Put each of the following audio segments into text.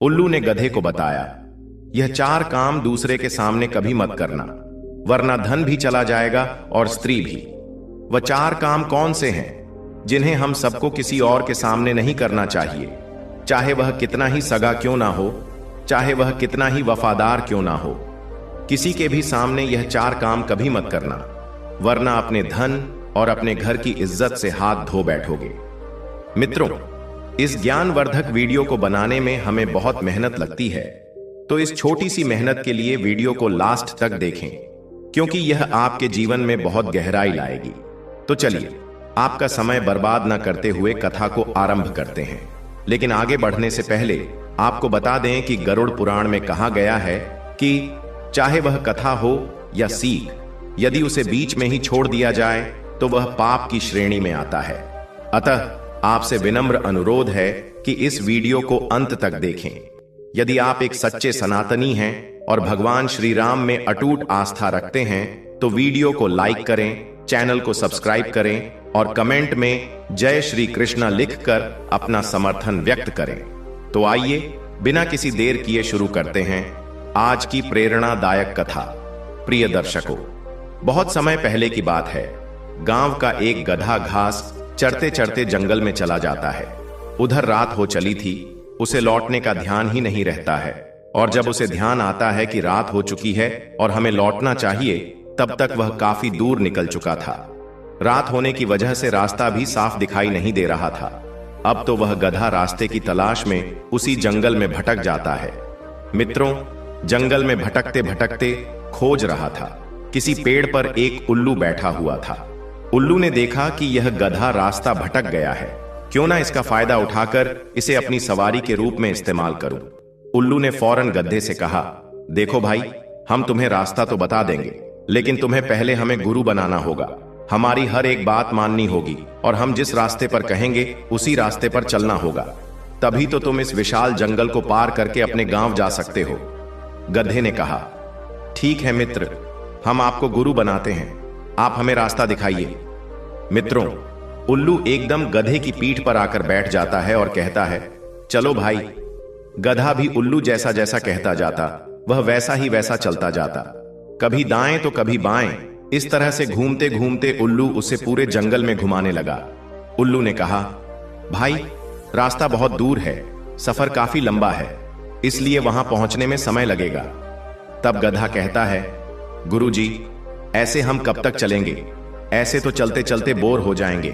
उल्लू ने गधे को बताया, यह 4 काम दूसरे के सामने कभी मत करना, वरना धन भी चला जाएगा और स्त्री भी। वह 4 काम कौन से हैं जिन्हें हम सबको किसी और के सामने नहीं करना चाहिए, चाहे वह कितना ही सगा क्यों ना हो, चाहे वह कितना ही वफादार क्यों ना हो। किसी के भी सामने यह 4 काम कभी मत करना, वरना अपने धन और अपने घर की इज्जत से हाथ धो बैठोगे। मित्रों, इस ज्ञानवर्धक वीडियो को बनाने में हमें बहुत मेहनत लगती है, तो इस छोटी सी मेहनत के लिए वीडियो को लास्ट तक देखें, क्योंकि यह आपके जीवन में बहुत गहराई लाएगी। तो चलिए, आपका समय बर्बाद न करते हुए कथा को आरंभ करते हैं। लेकिन आगे बढ़ने से पहले आपको बता दें कि गरुड़ पुराण में कहा गया है कि चाहे वह कथा हो या सीख, यदि उसे बीच में ही छोड़ दिया जाए तो वह पाप की श्रेणी में आता है। अतः आपसे विनम्र अनुरोध है कि इस वीडियो को अंत तक देखें। यदि आप एक सच्चे सनातनी हैं और भगवान श्री राम में अटूट आस्था रखते हैं तो वीडियो को लाइक करें, चैनल को सब्सक्राइब करें और कमेंट में जय श्री कृष्णा लिखकर अपना समर्थन व्यक्त करें। तो आइए, बिना किसी देर किए शुरू करते हैं आज की प्रेरणादायक कथा। प्रिय दर्शकों, बहुत समय पहले की बात है। गांव का एक गधा घास चरते चरते जंगल में चला जाता है। उधर रात हो चली थी, उसे लौटने का ध्यान ही नहीं रहता है, और जब उसे ध्यान आता है कि रात हो चुकी है और हमें लौटना चाहिए, तब तक वह काफी दूर निकल चुका था। रात होने की वजह से रास्ता भी साफ दिखाई नहीं दे रहा था। अब तो वह गधा रास्ते की तलाश में उसी जंगल में भटक जाता है। मित्रों, जंगल में भटकते भटकते खोज रहा था। किसी पेड़ पर एक उल्लू बैठा हुआ था। उल्लू ने देखा कि यह गधा रास्ता भटक गया है, क्यों ना इसका फायदा उठाकर इसे अपनी सवारी के रूप में इस्तेमाल करूं। उल्लू ने फौरन गधे से कहा, देखो भाई, हम तुम्हें रास्ता तो बता देंगे, लेकिन तुम्हें पहले हमें गुरु बनाना होगा। हमारी हर एक बात माननी होगी और हम जिस रास्ते पर कहेंगे उसी रास्ते पर चलना होगा। तभी तो तुम इस विशाल जंगल को पार करके अपने गांव जा सकते हो। गधे ने कहा, ठीक है मित्र, हम आपको गुरु बनाते हैं, आप हमें रास्ता दिखाइए। मित्रों, उल्लू एकदम गधे की पीठ पर आकर बैठ जाता है और कहता है, चलो भाई। गधा भी उल्लू जैसा जैसा कहता जाता, वह वैसा ही वैसा चलता जाता, कभी दाएं तो कभी बाएं। इस तरह से घूमते घूमते उल्लू उसे पूरे जंगल में घुमाने लगा। उल्लू ने कहा, भाई, रास्ता बहुत दूर है, सफर काफी लंबा है, इसलिए वहां पहुंचने में समय लगेगा। तब गधा कहता है, गुरुजी, ऐसे हम कब तक चलेंगे? ऐसे तो चलते चलते बोर हो जाएंगे।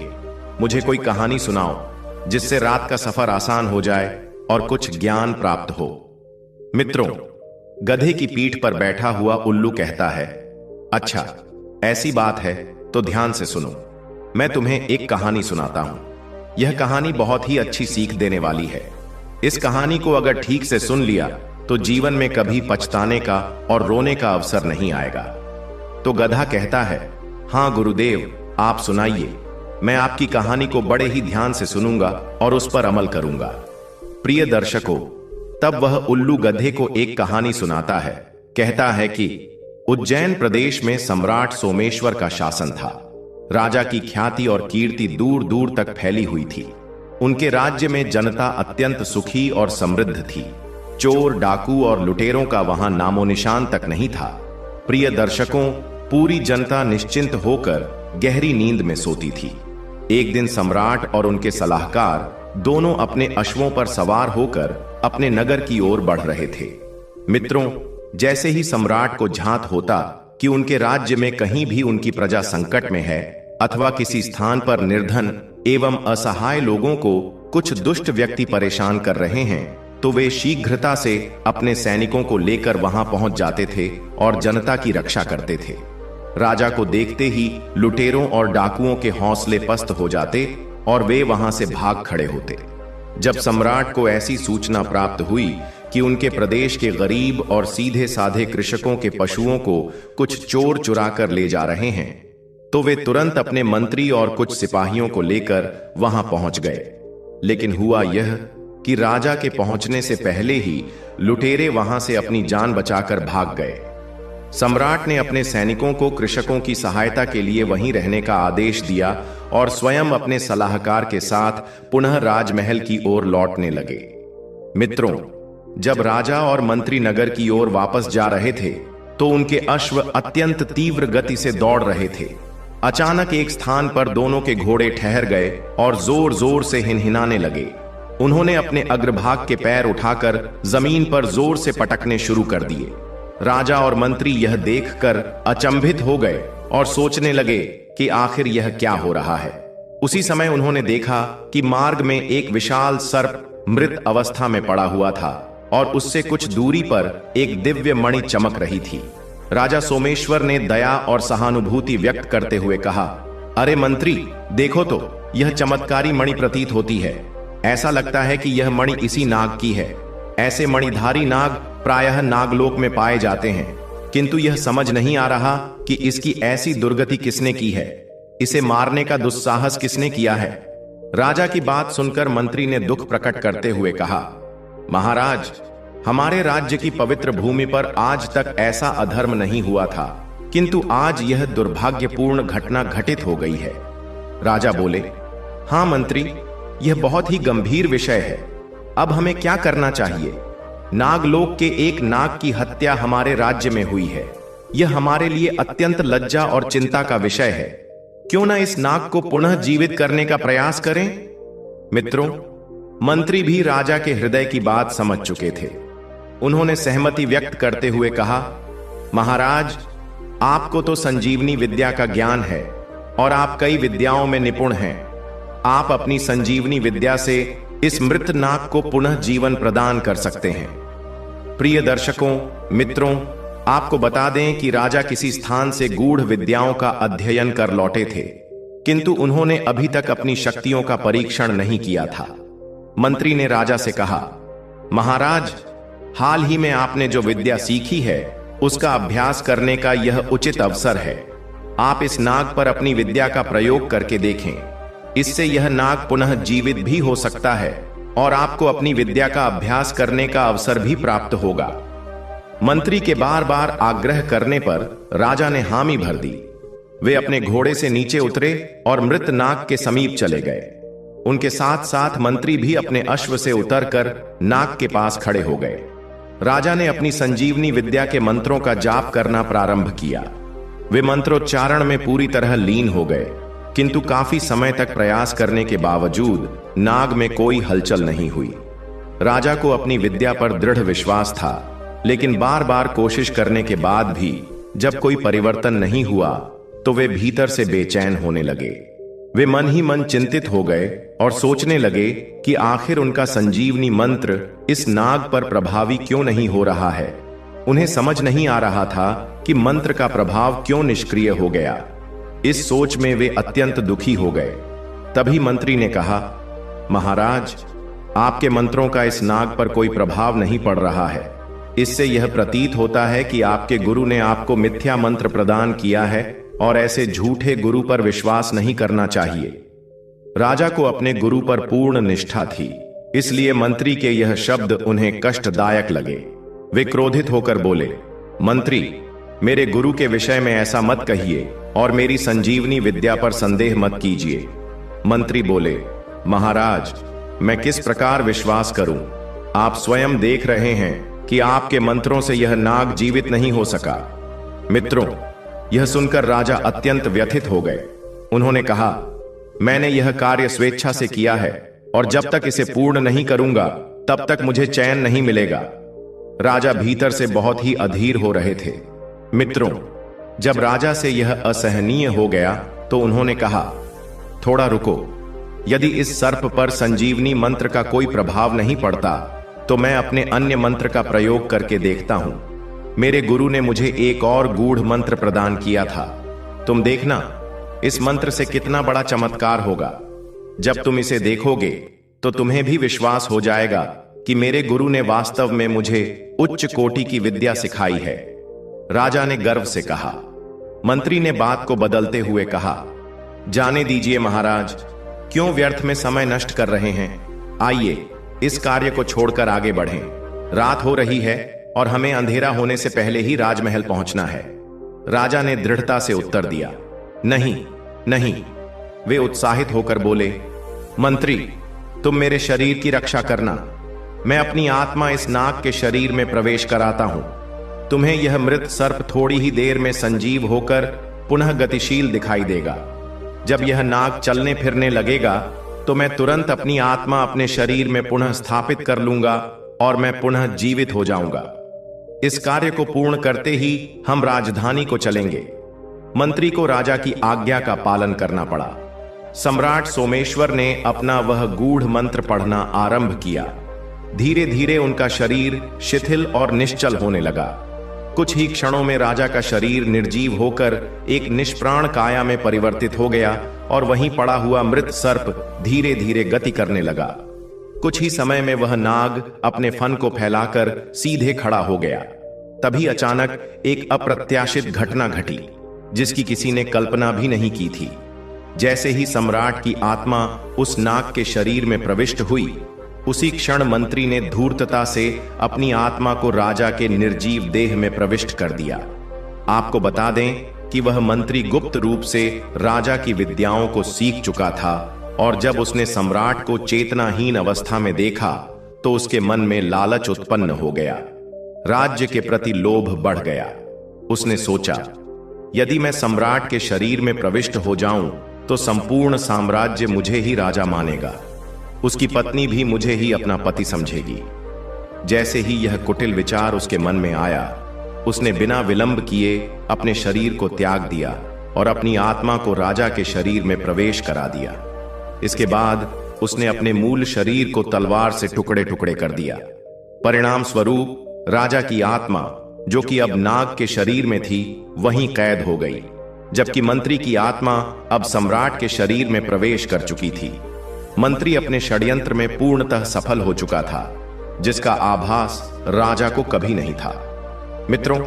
मुझे कोई कहानी सुनाओ जिससे रात का सफर आसान हो जाए और कुछ ज्ञान प्राप्त हो। मित्रों, गधे की पीठ पर बैठा हुआ उल्लू कहता है, अच्छा, ऐसी बात है तो ध्यान से सुनो। मैं तुम्हें एक कहानी सुनाता हूं। यह कहानी बहुत ही अच्छी सीख देने वाली है। इस कहानी को अगर ठीक से सुन लिया तो जीवन में कभी पछताने का और रोने का अवसर नहीं आएगा। तो गधा कहता है, हां गुरुदेव, आप सुनाइए। मैं आपकी कहानी को बड़े ही ध्यान से सुनूंगा और उस पर अमल करूंगा। प्रिय दर्शकों, तब वह उल्लू गधे को एक कहानी सुनाता है। कहता है कि उज्जैन प्रदेश में सम्राट सोमेश्वर का शासन था। राजा की ख्याति और कीर्ति दूर दूर तक फैली हुई थी। उनके राज्य में जनता अत्यंत सुखी और समृद्ध थी। चोर, डाकू और लुटेरों का वहां नामो निशान तक नहीं था। प्रिय दर्शकों, पूरी जनता निश्चिंत होकर गहरी नींद में सोती थी। एक दिन सम्राट और उनके सलाहकार दोनों अपने अश्वों पर सवार होकर अपने नगर की ओर बढ़ रहे थे। मित्रों, जैसे ही सम्राट को झांत होता कि उनके राज्य में कहीं भी उनकी प्रजा संकट में है अथवा किसी स्थान पर निर्धन एवं असहाय लोगों को कुछ दुष्ट व्यक्ति परेशान कर रहे हैं, तो वे शीघ्रता से अपने सैनिकों को लेकर वहां पहुंच जाते थे और जनता की रक्षा करते थे। राजा को देखते ही लुटेरों और डाकुओं के हौसले पस्त हो जाते और वे वहां से भाग खड़े होते। जब सम्राट को ऐसी सूचना प्राप्त हुई कि उनके प्रदेश के गरीब और सीधे साधे कृषकों के पशुओं को कुछ चोर चुरा कर ले जा रहे हैं, तो वे तुरंत अपने मंत्री और कुछ सिपाहियों को लेकर वहां पहुंच गए। लेकिन हुआ यह कि राजा के पहुंचने से पहले ही लुटेरे वहां से अपनी जान बचाकर भाग गए। सम्राट ने अपने सैनिकों को कृषकों की सहायता के लिए वहीं रहने का आदेश दिया और स्वयं अपने सलाहकार के साथ पुनः राजमहल की ओर लौटने लगे। मित्रों, जब राजा और मंत्री नगर की ओर वापस जा रहे थे तो उनके अश्व अत्यंत तीव्र गति से दौड़ रहे थे। अचानक एक स्थान पर दोनों के घोड़े ठहर गए और जोर जोर से हिनहिनाने लगे। उन्होंने अपने अग्रभाग के पैर उठाकर जमीन पर जोर से पटकने शुरू कर दिए। राजा और मंत्री यह देखकर अचंभित हो गए और सोचने लगे कि आखिर यह क्या हो रहा है। उसी समय उन्होंने देखा कि मार्ग में एक विशाल सर्प मृत अवस्था में पड़ा हुआ था और उससे कुछ दूरी पर एक दिव्य मणि चमक रही थी। राजा सोमेश्वर ने दया और सहानुभूति व्यक्त करते हुए कहा, अरे मंत्री, देखो तो, यह चमत्कारी मणि प्रतीत होती है। ऐसा लगता है कि यह मणि इसी नाग की है। ऐसे मणिधारी नाग प्रायः नागलोक में पाए जाते हैं, किंतु यह समझ नहीं आ रहा कि इसकी ऐसी दुर्गति किसने की है। इसे मारने का दुस्साहस किसने किया है। राजा की बात सुनकर मंत्री ने दुख प्रकट करते हुए कहा, महाराज, हमारे राज्य की पवित्र भूमि पर आज तक ऐसा अधर्म नहीं हुआ था, किंतु आज यह दुर्भाग्यपूर्ण घटना घटित हो गई है। राजा बोले, हां मंत्री, यह बहुत ही गंभीर विषय है। अब हमें क्या करना चाहिए? नागलोक के एक नाग की हत्या हमारे राज्य में हुई है। यह हमारे लिए अत्यंत लज्जा और चिंता का विषय है। क्यों न इस नाग को पुनः जीवित करने का प्रयास करें? मित्रों, मंत्री भी राजा के हृदय की बात समझ चुके थे। उन्होंने सहमति व्यक्त करते हुए कहा, महाराज, आपको तो संजीवनी विद्या का ज्ञान है और आप कई विद्याओं में निपुण हैं। आप अपनी संजीवनी विद्या से इस मृत नाग को पुनः जीवन प्रदान कर सकते हैं। प्रिय दर्शकों, मित्रों, आपको बता दें कि राजा किसी स्थान से गूढ़ विद्याओं का अध्ययन कर लौटे थे, किंतु उन्होंने अभी तक अपनी शक्तियों का परीक्षण नहीं किया था। मंत्री ने राजा से कहा, महाराज, हाल ही में आपने जो विद्या सीखी है उसका अभ्यास करने का यह उचित अवसर है। आप इस नाग पर अपनी विद्या का प्रयोग करके देखें। इससे यह नाग पुनः जीवित भी हो सकता है और आपको अपनी विद्या का अभ्यास करने का अवसर भी प्राप्त होगा। मंत्री के बार बार आग्रह करने पर राजा ने हामी भर दी। वे अपने घोड़े से नीचे उतरे और मृत नाग के समीप चले गए। उनके साथ साथ मंत्री भी अपने अश्व से उतरकर नाग के पास खड़े हो गए। राजा ने अपनी संजीवनी विद्या के मंत्रों का जाप करना प्रारंभ किया। वे मंत्रोच्चारण में पूरी तरह लीन हो गए, किंतु काफी समय तक प्रयास करने के बावजूद नाग में कोई हलचल नहीं हुई। राजा को अपनी विद्या पर दृढ़ विश्वास था, लेकिन बार बार कोशिश करने के बाद भी जब कोई परिवर्तन नहीं हुआ तो वे भीतर से बेचैन होने लगे। वे मन ही मन चिंतित हो गए और सोचने लगे कि आखिर उनका संजीवनी मंत्र इस नाग पर प्रभावी क्यों नहीं हो रहा है। उन्हें समझ नहीं आ रहा था कि मंत्र का प्रभाव क्यों निष्क्रिय हो गया। इस सोच में वे अत्यंत दुखी हो गए। तभी मंत्री ने कहा, महाराज, आपके मंत्रों का इस नाग पर कोई प्रभाव नहीं पड़ रहा है। इससे यह प्रतीत होता है कि आपके गुरु ने आपको मिथ्या मंत्र प्रदान किया है और ऐसे झूठे गुरु पर विश्वास नहीं करना चाहिए। राजा को अपने गुरु पर पूर्ण निष्ठा थी, इसलिए मंत्री के यह शब्द उन्हें कष्टदायक लगे। वे क्रोधित होकर बोले, मंत्री, मेरे गुरु के विषय में ऐसा मत कहिए और मेरी संजीवनी विद्या पर संदेह मत कीजिए। मंत्री बोले, महाराज, मैं किस प्रकार विश्वास करूं? आप स्वयं देख रहे हैं कि आपके मंत्रों से यह नाग जीवित नहीं हो सका। मित्रों, यह सुनकर राजा अत्यंत व्यथित हो गए। उन्होंने कहा, मैंने यह कार्य स्वेच्छा से किया है और जब तक इसे पूर्ण नहीं करूंगा तब तक मुझे चैन नहीं मिलेगा। राजा भीतर से बहुत ही अधीर हो रहे थे। मित्रों, जब राजा से यह असहनीय हो गया तो उन्होंने कहा, थोड़ा रुको। यदि इस सर्प पर संजीवनी मंत्र का कोई प्रभाव नहीं पड़ता तो मैं अपने अन्य मंत्र का प्रयोग करके देखता हूं। मेरे गुरु ने मुझे एक और गूढ़ मंत्र प्रदान किया था। तुम देखना, इस मंत्र से कितना बड़ा चमत्कार होगा। जब तुम इसे देखोगे तो तुम्हें भी विश्वास हो जाएगा कि मेरे गुरु ने वास्तव में मुझे उच्च कोटि की विद्या सिखाई है। राजा ने गर्व से कहा। मंत्री ने बात को बदलते हुए कहा, जाने दीजिए महाराज, क्यों व्यर्थ में समय नष्ट कर रहे हैं? आइए, इस कार्य को छोड़कर आगे बढ़ें। रात हो रही है और हमें अंधेरा होने से पहले ही राजमहल पहुंचना है। राजा ने दृढ़ता से उत्तर दिया, नहीं नहीं। वे उत्साहित होकर बोले, मंत्री, तुम मेरे शरीर की रक्षा करना। मैं अपनी आत्मा इस नाग के शरीर में प्रवेश कराता हूं। तुम्हें यह मृत सर्प थोड़ी ही देर में संजीव होकर पुनः गतिशील दिखाई देगा। जब यह नाग चलने फिरने लगेगा तो मैं तुरंत अपनी आत्मा अपने शरीर में पुनः स्थापित कर लूंगा और मैं पुनः जीवित हो जाऊंगा। इस कार्य को पूर्ण करते ही हम राजधानी को चलेंगे। मंत्री को राजा की आज्ञा का पालन करना पड़ा। सम्राट सोमेश्वर ने अपना वह गूढ़ मंत्र पढ़ना आरंभ किया। धीरे धीरे उनका शरीर शिथिल और निश्चल होने लगा। कुछ ही क्षणों में राजा का शरीर निर्जीव होकर एक निष्प्राण काया में परिवर्तित हो गया और वहीं पड़ा हुआ मृत सर्प धीरे धीरे गति करने लगा। कुछ ही समय में वह नाग अपने फन को फैलाकर सीधे खड़ा हो गया। तभी अचानक एक अप्रत्याशित घटना घटी जिसकी किसी ने कल्पना भी नहीं की थी। जैसे ही सम्राट की आत्मा उस नाग के शरीर में प्रविष्ट हुई, उसी क्षण मंत्री ने धूर्तता से अपनी आत्मा को राजा के निर्जीव देह में प्रविष्ट कर दिया। आपको बता दें कि वह मंत्री गुप्त रूप से राजा की विद्याओं को सीख चुका था और जब उसने सम्राट को चेतनाहीन अवस्था में देखा तो उसके मन में लालच उत्पन्न हो गया। राज्य के प्रति लोभ बढ़ गया। उसने सोचा, यदि मैं सम्राट के शरीर में प्रविष्ट हो जाऊं तो संपूर्ण साम्राज्य मुझे ही राजा मानेगा। उसकी पत्नी भी मुझे ही अपना पति समझेगी। जैसे ही यह कुटिल विचार उसके मन में आया, उसने बिना विलंब किए अपने शरीर को त्याग दिया और अपनी आत्मा को राजा के शरीर में प्रवेश करा दिया। इसके बाद उसने अपने मूल शरीर को तलवार से टुकड़े टुकड़े कर दिया। परिणाम स्वरूप राजा की आत्मा, जो कि अब नाग के शरीर में थी, वहीं कैद हो गई, जबकि मंत्री की आत्मा अब सम्राट के शरीर में प्रवेश कर चुकी थी। मंत्री अपने षड्यंत्र में पूर्णतः सफल हो चुका था, जिसका आभास राजा को कभी नहीं था। मित्रों,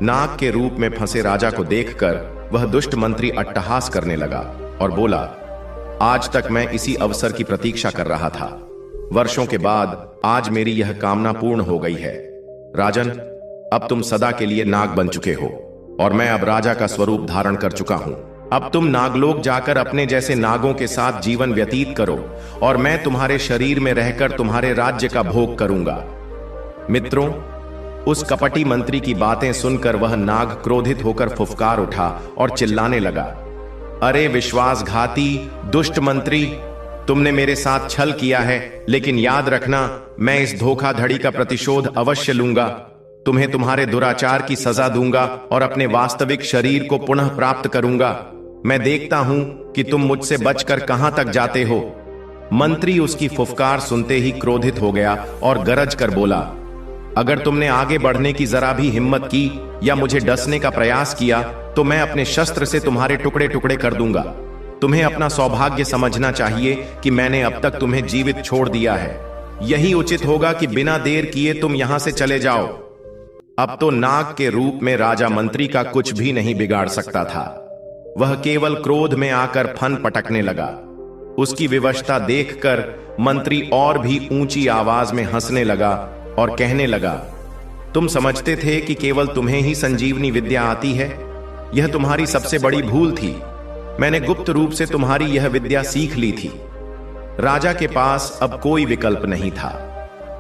नाग के रूप में फंसे राजा को देखकर वह दुष्ट मंत्री अट्टहास करने लगा और बोला, आज तक मैं इसी अवसर की प्रतीक्षा कर रहा था। वर्षों के बाद आज मेरी यह कामना पूर्ण हो गई है। राजन, अब तुम सदा के लिए नाग बन चुके हो और मैं अब राजा का स्वरूप धारण कर चुका हूं। अब तुम नागलोक जाकर अपने जैसे नागों के साथ जीवन व्यतीत करो और मैं तुम्हारे शरीर में रहकर तुम्हारे राज्य का भोग करूंगा। मित्रों, उस कपटी मंत्री की बातें सुनकर वह नाग क्रोधित होकर फुफकार उठा और चिल्लाने लगा, अरे विश्वासघाती दुष्ट मंत्री, तुमने मेरे साथ छल किया है, लेकिन याद रखना, मैं इस धोखाधड़ी का प्रतिशोध अवश्य लूंगा। तुम्हें तुम्हारे दुराचार की सजा दूंगा और अपने वास्तविक शरीर को पुनः प्राप्त करूंगा। मैं देखता हूं कि तुम मुझसे बचकर कहां तक जाते हो। मंत्री उसकी फुफकार सुनते ही क्रोधित हो गया और गरज कर बोला, अगर तुमने आगे बढ़ने की जरा भी हिम्मत की या मुझे डसने का प्रयास किया तो मैं अपने शस्त्र से तुम्हारे टुकड़े टुकड़े कर दूंगा। तुम्हें अपना सौभाग्य समझना चाहिए कि मैंने अब तक तुम्हें जीवित छोड़ दिया है। यही उचित होगा कि बिना देर किए तुम यहां से चले जाओ। अब तो नाग के रूप में राजा मंत्री का कुछ भी नहीं बिगाड़ सकता था। वह केवल क्रोध में आकर फन पटकने लगा। उसकी विवशता देखकर मंत्री और भी ऊंची आवाज में हंसने लगा और कहने लगा, तुम समझते थे कि केवल तुम्हें ही संजीवनी विद्या आती है? यह तुम्हारी सबसे बड़ी भूल थी। मैंने गुप्त रूप से तुम्हारी यह विद्या सीख ली थी। राजा के पास अब कोई विकल्प नहीं था।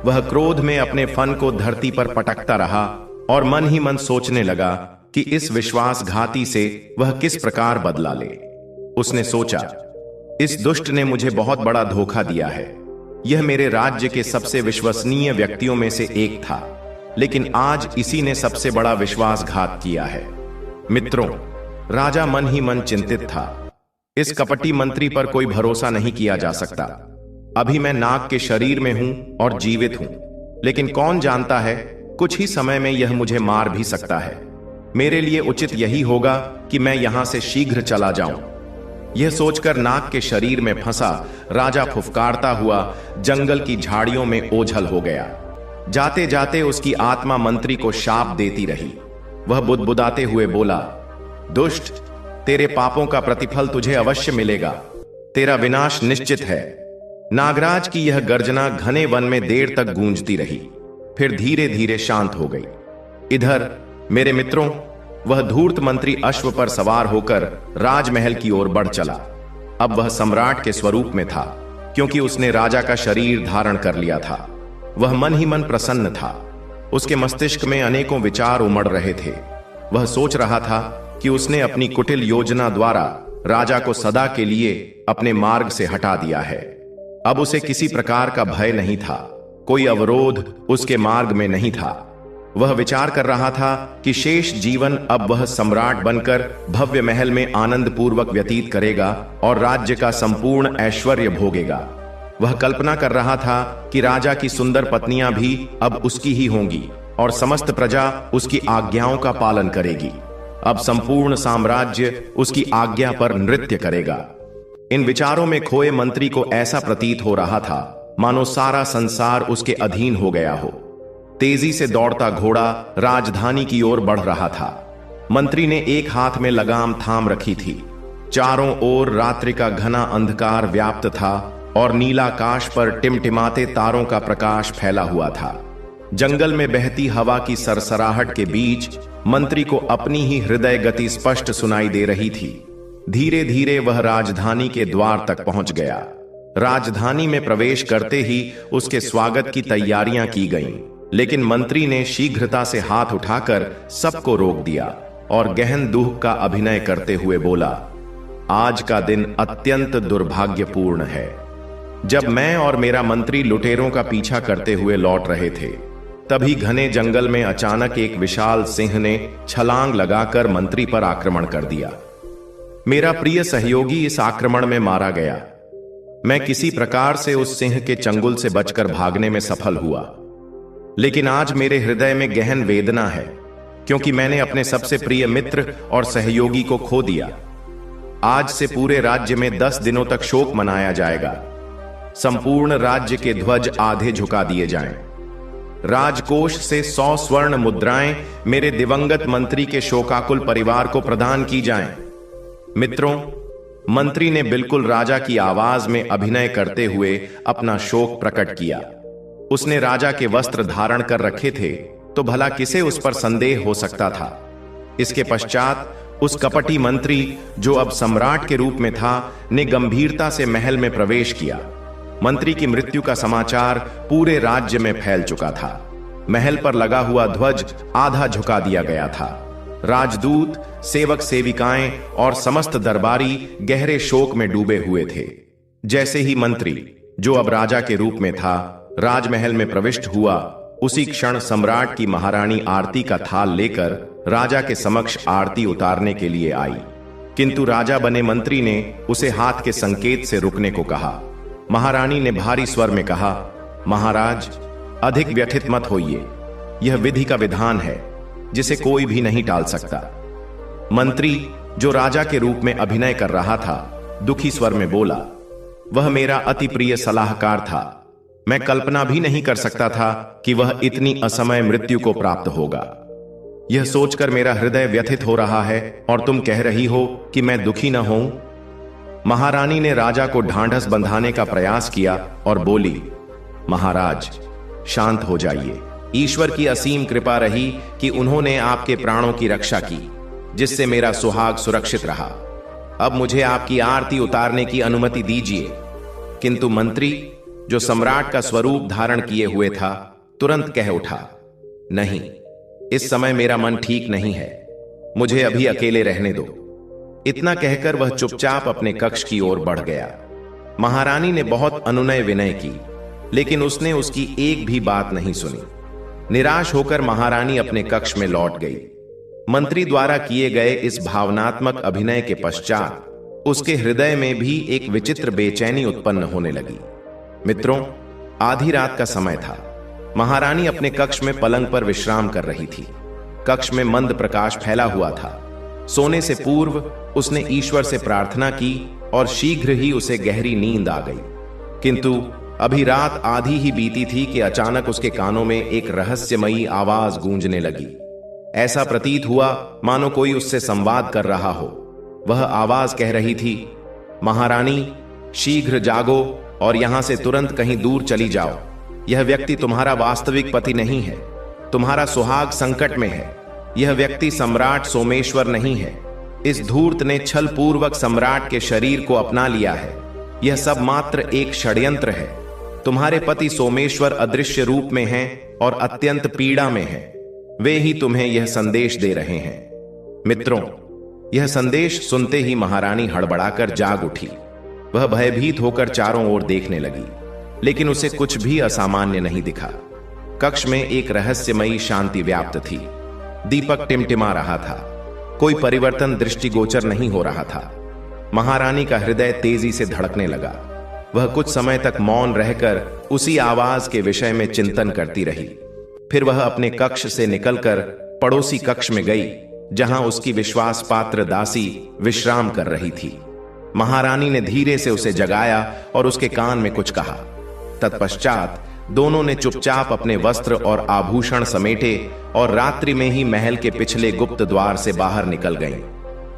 वह क्रोध में अपने फन को धरती पर पटकता रहा और मन ही मन सोचने लगा कि इस विश्वासघाती से वह किस प्रकार बदला ले। उसने सोचा, इस दुष्ट ने मुझे बहुत बड़ा धोखा दिया है। यह मेरे राज्य के सबसे विश्वसनीय व्यक्तियों में से एक था, लेकिन आज इसी ने सबसे बड़ा विश्वासघात किया है। मित्रों, राजा मन ही मन चिंतित था। इस कपटी मंत्री पर कोई भरोसा नहीं किया जा सकता। अभी मैं नाग के शरीर में हूं और जीवित हूं, लेकिन कौन जानता है, कुछ ही समय में यह मुझे मार भी सकता है। मेरे लिए उचित यही होगा कि मैं यहां से शीघ्र चला जाऊं। यह सोचकर नाग के शरीर में फंसा राजा फुफकारता हुआ जंगल की झाड़ियों में ओझल हो गया। जाते जाते उसकी आत्मा मंत्री को शाप देती रही। वह बुदबुदाते हुए बोला, दुष्ट, तेरे पापों का प्रतिफल तुझे अवश्य मिलेगा। तेरा विनाश निश्चित है। नागराज की यह गर्जना घने वन में देर तक गूंजती रही, फिर धीरे धीरे शांत हो गई। इधर मेरे मित्रों, वह धूर्त मंत्री अश्व पर सवार होकर राजमहल की ओर बढ़ चला। अब वह सम्राट के स्वरूप में था, क्योंकि उसने राजा का शरीर धारण कर लिया था। वह मन ही मन प्रसन्न था। उसके मस्तिष्क में अनेकों विचार उमड़ रहे थे। वह सोच रहा था कि उसने अपनी कुटिल योजना द्वारा राजा को सदा के लिए अपने मार्ग से हटा दिया है। अब उसे किसी प्रकार का भय नहीं था, कोई अवरोध उसके मार्ग में नहीं था। वह विचार कर रहा था कि शेष जीवन अब वह सम्राट बनकर भव्य महल में आनंद पूर्वक व्यतीत करेगा और राज्य का संपूर्ण ऐश्वर्य भोगेगा। वह कल्पना कर रहा था कि राजा की सुंदर पत्नियां भी अब उसकी ही होंगी और समस्त प्रजा उसकी आज्ञाओं का पालन करेगी। अब संपूर्ण साम्राज्य उसकी आज्ञा पर नृत्य करेगा। इन विचारों में खोए मंत्री को ऐसा प्रतीत हो रहा था मानो सारा संसार उसके अधीन हो गया हो। तेजी से दौड़ता घोड़ा राजधानी की ओर बढ़ रहा था। मंत्री ने एक हाथ में लगाम थाम रखी थी। चारों ओर रात्रि का घना अंधकार व्याप्त था और नीलाकाश पर टिमटिमाते तारों का प्रकाश फैला हुआ था। जंगल में बहती हवा की सरसराहट के बीच मंत्री को अपनी ही हृदय गति स्पष्ट सुनाई दे रही थी। धीरे धीरे वह राजधानी के द्वार तक पहुंच गया। राजधानी में प्रवेश करते ही उसके स्वागत की तैयारियां की गईं, लेकिन मंत्री ने शीघ्रता से हाथ उठाकर सबको रोक दिया और गहन दुख का अभिनय करते हुए बोला, आज का दिन अत्यंत दुर्भाग्यपूर्ण है। जब मैं और मेरा मंत्री लुटेरों का पीछा करते हुए लौट रहे थे, तभी घने जंगल में अचानक एक विशाल सिंह ने छलांग लगाकर मंत्री पर आक्रमण कर दिया। मेरा प्रिय सहयोगी इस आक्रमण में मारा गया। मैं किसी प्रकार से उस सिंह के चंगुल से बचकर भागने में सफल हुआ, लेकिन आज मेरे हृदय में गहन वेदना है, क्योंकि मैंने अपने सबसे प्रिय मित्र और सहयोगी को खो दिया। आज से पूरे राज्य में 10 दिनों तक शोक मनाया जाएगा। संपूर्ण राज्य के ध्वज आधे झुका दिए जाएं। राजकोष से 100 स्वर्ण मुद्राएं मेरे दिवंगत मंत्री के शोकाकुल परिवार को प्रदान की जाएं। मित्रों, मंत्री ने बिल्कुल राजा की आवाज में अभिनय करते हुए अपना शोक प्रकट किया। उसने राजा के वस्त्र धारण कर रखे थे, तो भला किसे उस पर संदेह हो सकता था। इसके पश्चात उस कपटी मंत्री, जो अब सम्राट के रूप में था, ने गंभीरता से महल में प्रवेश किया। मंत्री की मृत्यु का समाचार पूरे राज्य में फैल चुका था। महल पर लगा हुआ ध्वज आधा झुका दिया गया था। राजदूत, सेवक सेविकाएं और समस्त दरबारी गहरे शोक में डूबे हुए थे। जैसे ही मंत्री, जो अब राजा के रूप में था, राजमहल में प्रविष्ट हुआ, उसी क्षण सम्राट की महारानी आरती का थाल लेकर राजा के समक्ष आरती उतारने के लिए आई। किंतु राजा बने मंत्री ने उसे हाथ के संकेत से रुकने को कहा। महारानी ने भारी स्वर में कहा, महाराज, अधिक व्यथित मत होइए। यह विधि का विधान है, जिसे कोई भी नहीं टाल सकता। मंत्री, जो राजा के रूप में अभिनय कर रहा था, दुखी स्वर में बोला, वह मेरा अति प्रिय सलाहकार था। मैं कल्पना भी नहीं कर सकता था कि वह इतनी असमय मृत्यु को प्राप्त होगा। यह सोचकर मेरा हृदय व्यथित हो रहा है और तुम कह रही हो कि मैं दुखी न होऊं। महारानी ने राजा को ढांढस बंधाने का प्रयास किया और बोली, महाराज, शांत हो जाइए। ईश्वर की असीम कृपा रही कि उन्होंने आपके प्राणों की रक्षा की, जिससे मेरा सुहाग सुरक्षित रहा। अब मुझे आपकी आरती उतारने की अनुमति दीजिए। किंतु मंत्री, जो सम्राट का स्वरूप धारण किए हुए था, तुरंत कह उठा, नहीं, इस समय मेरा मन ठीक नहीं है, मुझे अभी अकेले रहने दो। इतना कहकर वह चुपचाप अपने कक्ष की ओर बढ़ गया। महारानी ने बहुत अनुनय विनय की, लेकिन उसने उसकी एक भी बात नहीं सुनी। निराश होकर महारानी अपने कक्ष में लौट गई। मंत्री द्वारा किए गए इस भावनात्मक अभिनय के पश्चात उसके हृदय में भी एक विचित्र बेचैनी उत्पन्न होने लगी। मित्रों, आधी रात का समय था। महारानी अपने कक्ष में पलंग पर विश्राम कर रही थी। कक्ष में मंद प्रकाश फैला हुआ था। सोने से पूर्व उसने ईश्वर से प्रार्थना की और शीघ्र ही उसे गहरी नींद आ गई। किंतु अभी रात आधी ही बीती थी कि अचानक उसके कानों में एक रहस्यमयी आवाज गूंजने लगी। ऐसा प्रतीत हुआ मानो कोई उससे संवाद कर रहा हो। वह आवाज कह रही थी, महारानी, शीघ्र जागो और यहां से तुरंत कहीं दूर चली जाओ। यह व्यक्ति तुम्हारा वास्तविक पति नहीं है। तुम्हारा सुहाग संकट में है। यह व्यक्ति सम्राट सोमेश्वर नहीं है। इस धूर्त ने छल पूर्वक सम्राट के शरीर को अपना लिया है। यह सब मात्र एक षड्यंत्र है। तुम्हारे पति सोमेश्वर अदृश्य रूप में हैं और अत्यंत पीड़ा में हैं। वे ही तुम्हें यह संदेश दे रहे हैं। मित्रों, यह संदेश सुनते ही महारानी हड़बड़ाकर जाग उठी। वह भयभीत होकर चारों ओर देखने लगी, लेकिन उसे कुछ भी असामान्य नहीं दिखा। कक्ष में एक रहस्यमयी शांति व्याप्त थी। दीपक टिमटिमा रहा था। कोई परिवर्तन दृष्टिगोचर नहीं हो रहा था। महारानी का हृदय तेजी से धड़कने लगा। वह कुछ समय तक मौन रहकर उसी आवाज के विषय में चिंतन करती रही। फिर वह अपने कक्ष से निकलकर पड़ोसी कक्ष में गई, जहां उसकी विश्वास पात्र दासी विश्राम कर रही थी। महारानी ने धीरे से उसे जगाया और उसके कान में कुछ कहा। तत्पश्चात दोनों ने चुपचाप अपने वस्त्र और आभूषण समेटे और रात्रि में ही महल के पिछले गुप्त द्वार से बाहर निकल गईं।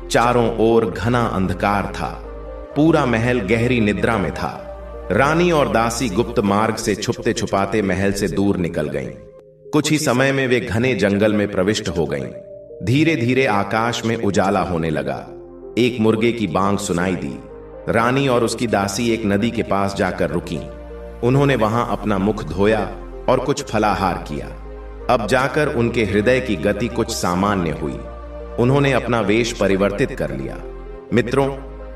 चारों ओर घना अंधकार था। पूरा महल गहरी निद्रा में था। रानी और दासी गुप्त मार्ग से छुपते छुपाते महल से दूर निकल गईं। कुछ ही समय में वे घने जंगल में प्रविष्ट हो गईं। धीरे धीरे आकाश में उजाला होने लगा। एक मुर्गे की बांग सुनाई दी। रानी और उसकी दासी एक नदी के पास जाकर रुकीं। उन्होंने वहां अपना मुख धोया और कुछ फलाहार किया। अब जाकर उनके हृदय की गति कुछ सामान्य हुई। उन्होंने अपना वेश परिवर्तित कर लिया। मित्रों,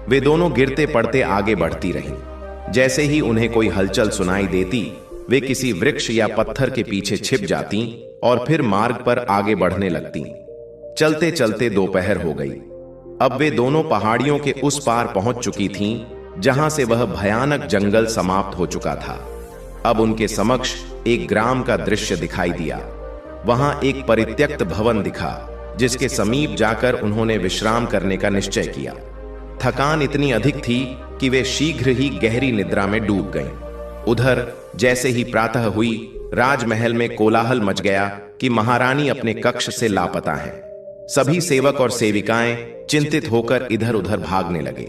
वे दोनों गिरते पड़ते आगे बढ़ती रहीं। जैसे ही उन्हें कोई हलचल सुनाई देती, वे किसी वृक्ष या पत्थर के पीछे छिप जातीं और फिर मार्ग पर आगे बढ़ने लगतीं। चलते चलते दोपहर हो गई। अब वे दोनों पहाड़ियों के उस पार पहुंच चुकी थीं, जहां से वह भयानक जंगल समाप्त हो चुका था। अब उनके समक्ष एक ग्राम का दृश्य दिखाई दिया। वहां एक परित्यक्त भवन दिखा, जिसके समीप जाकर उन्होंने विश्राम करने का निश्चय किया। थकान इतनी अधिक थी कि वे शीघ्र ही गहरी निद्रा में डूब गईं। उधर जैसे ही प्रातः हुई, राजमहल में कोलाहल मच गया कि महारानी अपने कक्ष से लापता हैं। सभी सेवक और सेविकाएं चिंतित होकर इधर उधर भागने लगे।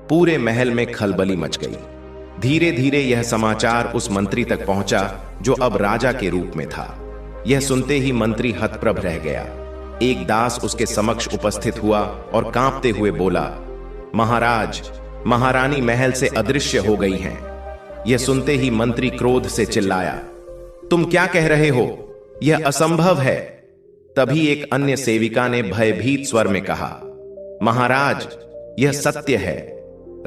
पूरे महल में खलबली मच गई। धीरे धीरे यह समाचार उस मंत्री तक पहुंचा जो अब राजा के रूप में था। यह सुनते ही मंत्री हतप्रभ रह गया। एक दास उसके समक्ष उपस्थित हुआ और कांपते हुए बोला, महाराज, महारानी महल से अदृश्य हो गई हैं। यह सुनते ही मंत्री क्रोध से चिल्लाया, तुम क्या कह रहे हो? यह असंभव है। तभी एक अन्य सेविका ने भयभीत स्वर में कहा, महाराज, यह सत्य है।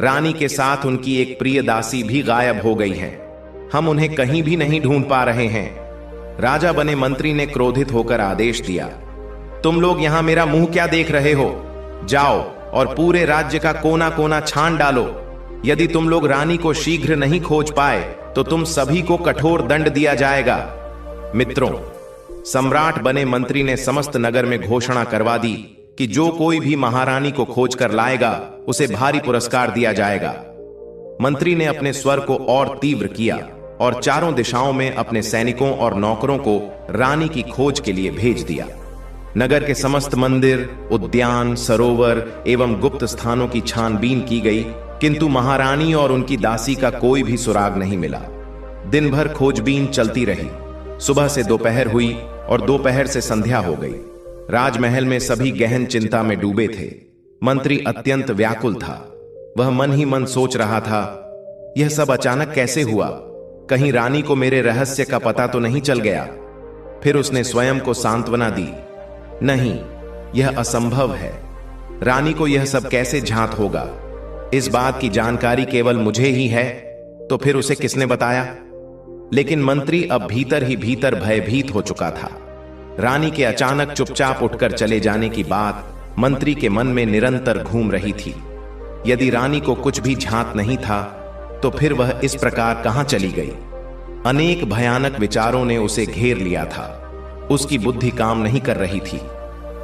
रानी के साथ उनकी एक प्रिय दासी भी गायब हो गई हैं। हम उन्हें कहीं भी नहीं ढूंढ पा रहे हैं। राजा बने मंत्री ने क्रोधित होकर आदेश दिया, तुम लोग यहां मेरा मुंह क्या देख रहे हो? जाओ और पूरे राज्य का कोना कोना छान डालो। यदि तुम लोग रानी को शीघ्र नहीं खोज पाए तो तुम सभी को कठोर दंड दिया जाएगा। मित्रों, सम्राट बने मंत्री ने समस्त नगर में घोषणा करवा दी कि जो कोई भी महारानी को खोज कर लाएगा, उसे भारी पुरस्कार दिया जाएगा। मंत्री ने अपने स्वर को और तीव्र किया और चारों दिशाओं में अपने सैनिकों और नौकरों को रानी की खोज के लिए भेज दिया। नगर के समस्त मंदिर, उद्यान, सरोवर एवं गुप्त स्थानों की छानबीन की गई, किंतु महारानी और उनकी दासी का कोई भी सुराग नहीं मिला। दिन भर खोजबीन चलती रही। सुबह से दोपहर हुई और दोपहर से संध्या हो गई। राजमहल में सभी गहन चिंता में डूबे थे। मंत्री अत्यंत व्याकुल था। वह मन ही मन सोच रहा था, यह सब अचानक कैसे हुआ? कहीं रानी को मेरे रहस्य का पता तो नहीं चल गया? फिर उसने स्वयं को सांत्वना दी, नहीं, यह असंभव है। रानी को यह सब कैसे झांत होगा? इस बात की जानकारी केवल मुझे ही है, तो फिर उसे किसने बताया? लेकिन मंत्री अब भीतर ही भीतर भयभीत हो चुका था। रानी के अचानक चुपचाप उठकर चले जाने की बात मंत्री के मन में निरंतर घूम रही थी। यदि रानी को कुछ भी झांत नहीं था, तो फिर वह इस प्रकार कहां चली गई? अनेक भयानक विचारों ने उसे घेर लिया था। उसकी बुद्धि काम नहीं कर रही थी।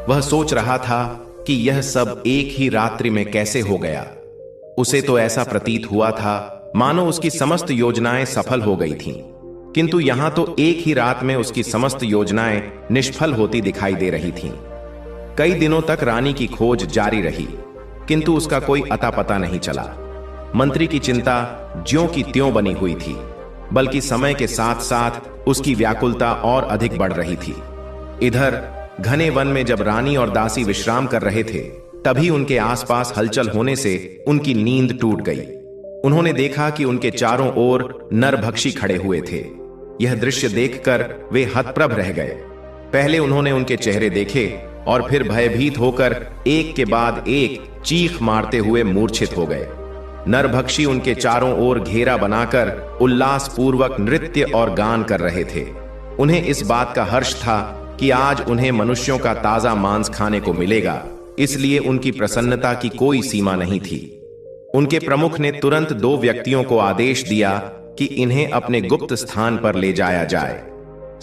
वह सोच रहा था कि यह सब एक ही रात्रि में कैसे हो गया। उसे तो ऐसा प्रतीत हुआ था मानो उसकी समस्त योजनाएं सफल हो गई थीं, किंतु यहां तो एक ही रात में उसकी समस्त योजनाएं निष्फल होती दिखाई दे रही थीं। कई दिनों तक रानी की खोज जारी रही, किंतु उसका कोई अता पता नहीं चला। मंत्री की चिंता ज्यों की त्यों बनी हुई थी, बल्कि समय के साथ साथ उसकी व्याकुलता और अधिक बढ़ रही थी। इधर घने वन में जब रानी और दासी विश्राम कर रहे थे, तभी उनके आसपास हलचल होने से उनकी नींद टूट गई। उन्होंने देखा कि उनके चारों ओर नरभक्षी खड़े हुए थे। यह दृश्य देखकर वे हतप्रभ रह गए। पहले उन्होंने उनके चेहरे देखे और फिर भयभीत होकर एक के बाद एक चीख मारते हुए मूर्छित हो गए। नरभक्षी उनके चारों ओर घेरा बनाकर उल्लासपूर्वक नृत्य और गान कर रहे थे। उन्हें इस बात का हर्ष था कि आज उन्हें मनुष्यों का ताजा मांस खाने को मिलेगा, इसलिए उनकी प्रसन्नता की कोई सीमा नहीं थी। उनके प्रमुख ने तुरंत 2 व्यक्तियों को आदेश दिया कि इन्हें अपने गुप्त स्थान पर ले जाया जाए।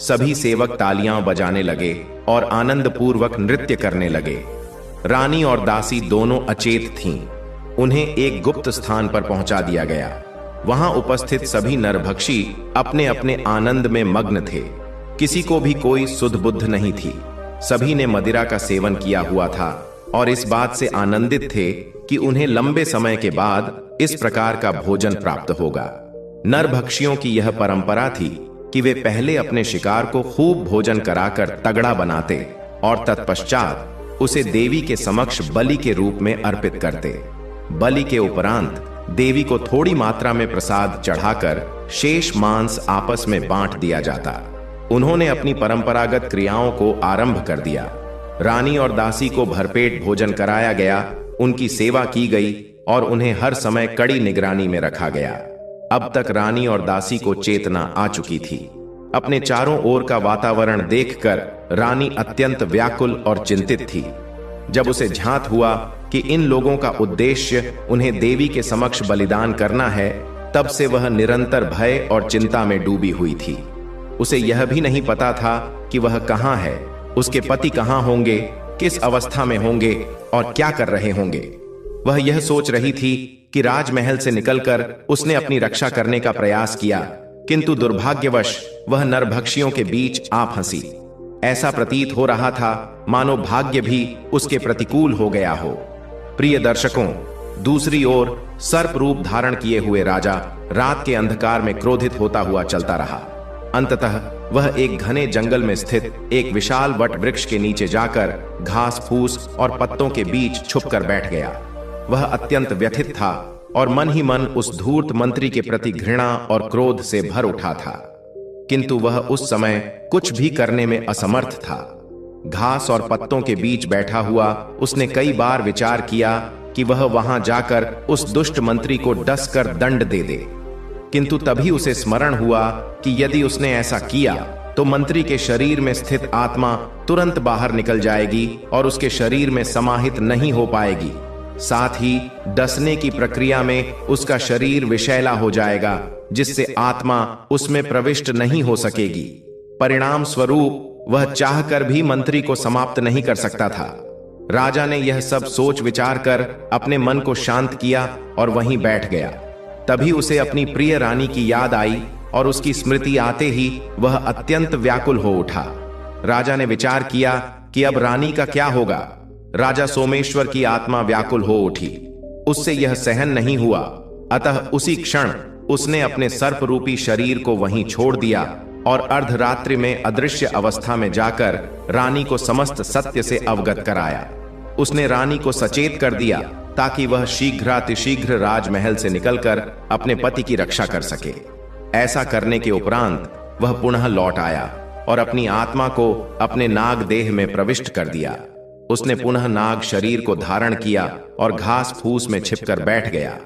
सभी सेवक तालियां बजाने लगे और आनंदपूर्वक नृत्य करने लगे। रानी और दासी दोनों अचेत थीं। उन्हें एक गुप्त स्थान पर पहुंचा दिया गया। वहां उपस्थित सभी नरभक्षी अपने अपने आनंद में मग्न थे। किसी को भी कोई सुध बुद्ध नहीं थी। सभी ने मदिरा का सेवन किया हुआ था और इस बात से आनंदित थे कि उन्हें लंबे समय के बाद इस प्रकार का भोजन प्राप्त होगा। नरभक्षियों की यह परंपरा थी कि वे पहले अपने शिकार को खूब भोजन कराकर तगड़ा बनाते और तत्पश्चात उसे देवी के समक्ष बलि के रूप में अर्पित करते। बलि के उपरांत देवी को थोड़ी मात्रा में प्रसाद चढ़ाकर शेष मांस आपस में बांट दिया जाता। उन्होंने अपनी परंपरागत क्रियाओं को आरंभ कर दिया। रानी और दासी को भरपेट भोजन कराया गया, उनकी सेवा की गई और उन्हें हर समय कड़ी निगरानी में रखा गया। अब तक रानी और दासी को चेतना आ चुकी थी। अपने चारों ओर का वातावरण देखकर रानी अत्यंत व्याकुल और चिंतित थी। जब उसे झांत हुआ कि इन लोगों का उद्देश्य उन्हें देवी के समक्ष बलिदान करना है, तब से वह निरंतर भय और चिंता में डूबी हुई थी। उसे यह भी नहीं पता था कि वह कहां है, उसके पति कहां होंगे, किस अवस्था में होंगे और क्या कर रहे होंगे। वह यह सोच रही थी कि राजमहल से निकलकर उसने अपनी रक्षा करने का प्रयास किया, किंतु दुर्भाग्यवश वह नरभक्षियों के बीच आ फंसी। ऐसा प्रतीत हो रहा था मानो भाग्य भी उसके प्रतिकूल हो गया हो। प्रिय दर्शकों, दूसरी ओर सर्प रूप धारण किए हुए राजा रात के अंधकार में क्रोधित होता हुआ चलता रहा। अंततः वह एक घने जंगल में स्थित एक विशाल वट वृक्ष के नीचे जाकर घास फूस और पत्तों के बीच छुपकर बैठ गया। वह अत्यंत व्यथित था और मन ही मन उस धूर्त मंत्री के प्रति घृणा और क्रोध से भर उठा था, किंतु वह उस समय कुछ भी करने में असमर्थ था। घास और पत्तों के बीच बैठा हुआ उसने कई बार विचार किया कि वह वहां जाकर उस दुष्ट मंत्री को डसकर दंड दे दे, किंतु तभी उसे स्मरण हुआ कि यदि उसने ऐसा किया तो मंत्री के शरीर में स्थित आत्मा तुरंत बाहर निकल जाएगी और उसके शरीर में समाहित नहीं हो पाएगी। साथ ही डसने की प्रक्रिया में उसका शरीर विषैला हो जाएगा, जिससे आत्मा उसमें प्रविष्ट नहीं हो सकेगी। परिणाम स्वरूप वह चाहकर भी मंत्री को समाप्त नहीं कर सकता था। राजा ने यह सब सोच विचार कर अपने मन को शांत किया और वहीं बैठ गया। तभी उसे अपनी प्रिय रानी की याद आई और उसकी स्मृति आते ही वह अत्यंत व्याकुल हो उठा। राजा ने विचार किया कि अब रानी का क्या होगा। राजा सोमेश्वर की आत्मा व्याकुल हो उठी। उससे यह सहन नहीं हुआ, अतः उसी क्षण उसने अपने सर्प रूपी शरीर को वहीं छोड़ दिया और अर्धरात्रि में अदृश्य अवस्था में जाकर रानी को समस्त सत्य से अवगत कराया। उसने रानी को सचेत कर दिया ताकि वह शीघ्रातिशीघ्र राजमहल से निकलकर अपने पति की रक्षा कर सके। ऐसा करने के उपरांत वह पुनः लौट आया और अपनी आत्मा को अपने नाग देह में प्रविष्ट कर दिया। उसने पुनः नाग शरीर को धारण किया और घास फूस में छिपकर बैठ गया।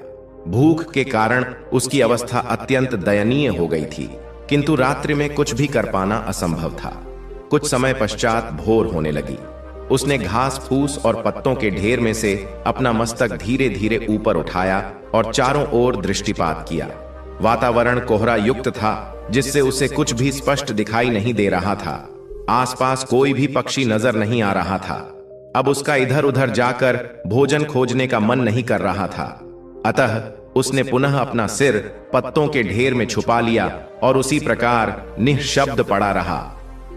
भूख के कारण उसकी अवस्था अत्यंत दयनीय हो गई थी, किंतु रात्रि में कुछ भी कर पाना असंभव था। कुछ समय पश्चात भोर होने लगी। उसने घास फूस और पत्तों के ढेर में से अपना मस्तक धीरे धीरे ऊपर उठाया और चारों ओर दृष्टिपात किया। वातावरण कोहरा युक्त था, जिससे उसे कुछ भी स्पष्ट दिखाई नहीं दे रहा था। आसपास कोई भी पक्षी नजर नहीं आ रहा था। अब उसका इधर उधर जाकर भोजन खोजने का मन नहीं कर रहा था। अतः उसने पुनः अपना सिर पत्तों के ढेर में छुपा लिया और उसी प्रकार निःशब्द पड़ा रहा।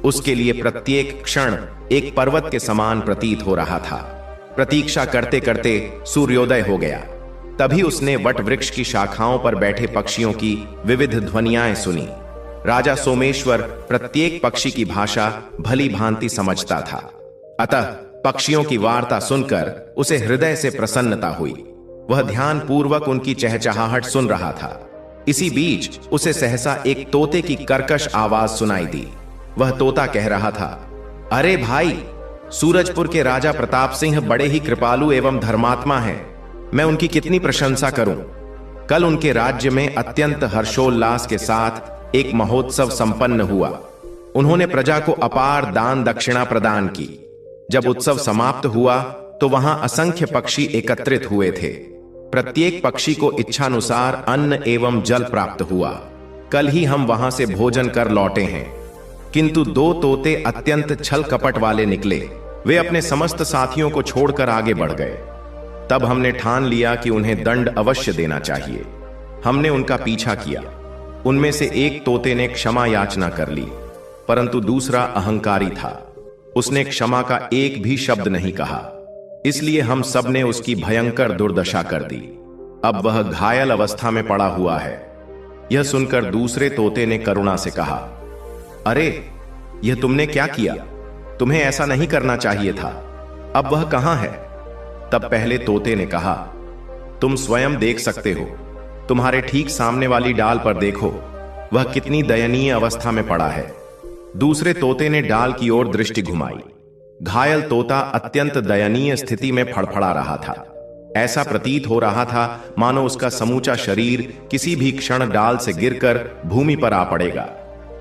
उसके लिए प्रत्येक क्षण एक पर्वत के समान प्रतीत हो रहा था। प्रतीक्षा करते करते सूर्योदय हो गया। तभी उसने वट वृक्ष की शाखाओं पर बैठे पक्षियों की विविध ध्वनियाएं सुनी। राजा सोमेश्वर प्रत्येक पक्षी की भाषा भली भांति समझता था, अतः पक्षियों की वार्ता सुनकर उसे हृदय से प्रसन्नता हुई। वह ध्यान पूर्वक उनकी चहचहाहट सुन रहा था। इसी बीच उसे सहसा एक तोते की कर्कश आवाज सुनाई दी। वह तोता कह रहा था, अरे भाई, सूरजपुर के राजा प्रताप सिंह बड़े ही कृपालु एवं धर्मात्मा हैं। मैं उनकी कितनी प्रशंसा करूं। कल उनके राज्य में अत्यंत हर्षोल्लास के साथ एक महोत्सव संपन्न हुआ। उन्होंने प्रजा को अपार दान दक्षिणा प्रदान की। जब उत्सव समाप्त हुआ तो वहां असंख्य पक्षी एकत्रित हुए थे। प्रत्येक पक्षी को इच्छानुसार अन्न एवं जल प्राप्त हुआ। कल ही हम वहां से भोजन कर लौटे हैं, किंतु दो तोते अत्यंत छल कपट वाले निकले। वे अपने समस्त साथियों को छोड़कर आगे बढ़ गए। तब हमने ठान लिया कि उन्हें दंड अवश्य देना चाहिए। हमने उनका पीछा किया। उनमें से एक तोते ने क्षमा याचना कर ली, परंतु दूसरा अहंकारी था। उसने क्षमा का एक भी शब्द नहीं कहा। इसलिए हम सब ने उसकी भयंकर दुर्दशा कर दी। अब वह घायल अवस्था में पड़ा हुआ है। यह सुनकर दूसरे तोते ने करुणा से कहा, अरे, यह तुमने क्या किया? तुम्हें ऐसा नहीं करना चाहिए था। अब वह कहां है? तब पहले तोते ने कहा, तुम स्वयं देख सकते हो। तुम्हारे ठीक सामने वाली डाल पर देखो, वह कितनी दयनीय अवस्था में पड़ा है। दूसरे तोते ने डाल की ओर दृष्टि घुमाई। घायल तोता अत्यंत दयनीय स्थिति में फड़फड़ा रहा था। ऐसा प्रतीत हो रहा था मानो उसका समूचा शरीर किसी भी क्षण डाल से गिरकर भूमि पर आ पड़ेगा।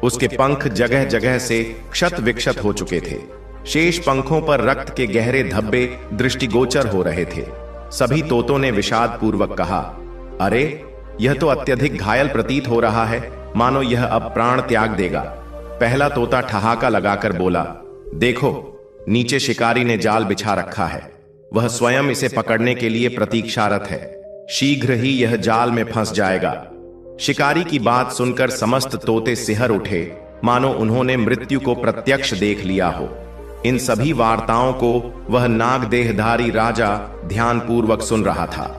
उसके पंख जगह जगह से क्षत विक्षत हो चुके थे। शेष पंखों पर रक्त के गहरे धब्बे दृष्टिगोचर हो रहे थे। सभी तोतों ने विषाद पूर्वक कहा, अरे, यह तो अत्यधिक घायल प्रतीत हो रहा है, मानो यह अब प्राण त्याग देगा। पहला तोता ठहाका लगाकर बोला, देखो, नीचे शिकारी ने जाल बिछा रखा है। वह स्वयं इसे पकड़ने के लिए प्रतीक्षारत है। शीघ्र ही यह जाल में फंस जाएगा। शिकारी की बात सुनकर समस्त तोते सिहर उठे, मानो उन्होंने मृत्यु को प्रत्यक्ष देख लिया हो। इन सभी वार्ताओं को वह नागदेहधारी राजा ध्यानपूर्वक सुन रहा था।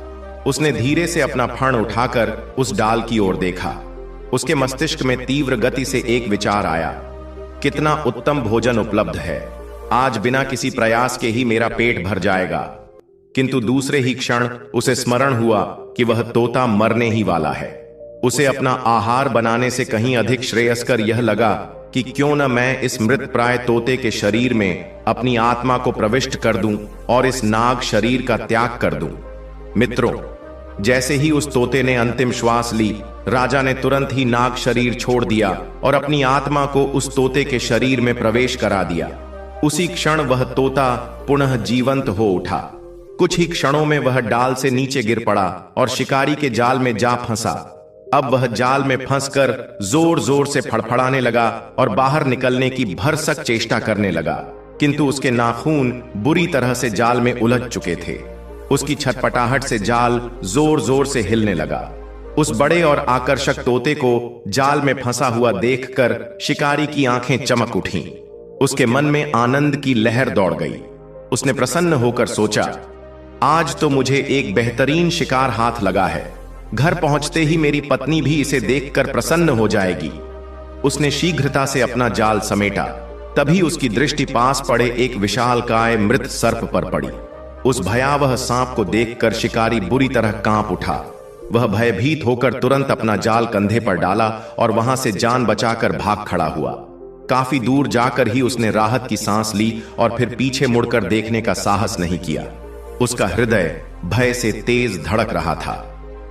उसने धीरे से अपना फण उठाकर उस डाल की ओर देखा। उसके मस्तिष्क में तीव्र गति से एक विचार आया, कितना उत्तम भोजन उपलब्ध है। आज बिना किसी प्रयास के ही मेरा पेट भर जाएगा। किंतु दूसरे ही क्षण उसे स्मरण हुआ कि वह तोता मरने ही वाला है। उसे अपना आहार बनाने से कहीं अधिक श्रेयस्कर यह लगा कि क्यों न मैं इस मृतप्राय तोते के शरीर में अपनी आत्मा को प्रविष्ट कर दूं और इस नाग शरीर का त्याग कर दूं। मित्रों, जैसे ही उस तोते ने अंतिम श्वास ली, राजा ने तुरंत ही नाग शरीर छोड़ दिया और अपनी आत्मा को उस तोते के शरीर में प्रवेश करा दिया। उसी क्षण वह तोता पुनः जीवंत हो उठा। कुछ ही क्षणों में वह डाल से नीचे गिर पड़ा और शिकारी के जाल में जा फंसा। अब वह जाल में फंसकर जोर जोर से फड़फड़ाने लगा और बाहर निकलने की भरसक चेष्टा करने लगा, किंतु उसके नाखून बुरी तरह से जाल में उलझ चुके थे। उसकी छटपटाहट से जाल जोर जोर से हिलने लगा। उस बड़े और आकर्षक तोते को जाल में फंसा हुआ देखकर शिकारी की आंखें चमक उठीं। उसके मन में आनंद की लहर दौड़ गई। उसने प्रसन्न होकर सोचा, आज तो मुझे एक बेहतरीन शिकार हाथ लगा है। घर पहुंचते ही मेरी पत्नी भी इसे देखकर प्रसन्न हो जाएगी। उसने शीघ्रता से अपना जाल समेटा। तभी उसकी दृष्टि पास पड़े एक विशालकाय मृत सर्प पर पड़ी। उस भयावह सांप को देखकर शिकारी बुरी तरह कांप उठा। वह भयभीत होकर तुरंत अपना जाल कंधे पर डाला और वहां से जान बचाकर भाग खड़ा हुआ। काफी दूर जाकर ही उसने राहत की सांस ली और फिर पीछे मुड़कर देखने का साहस नहीं किया। उसका हृदय भय से तेज धड़क रहा था।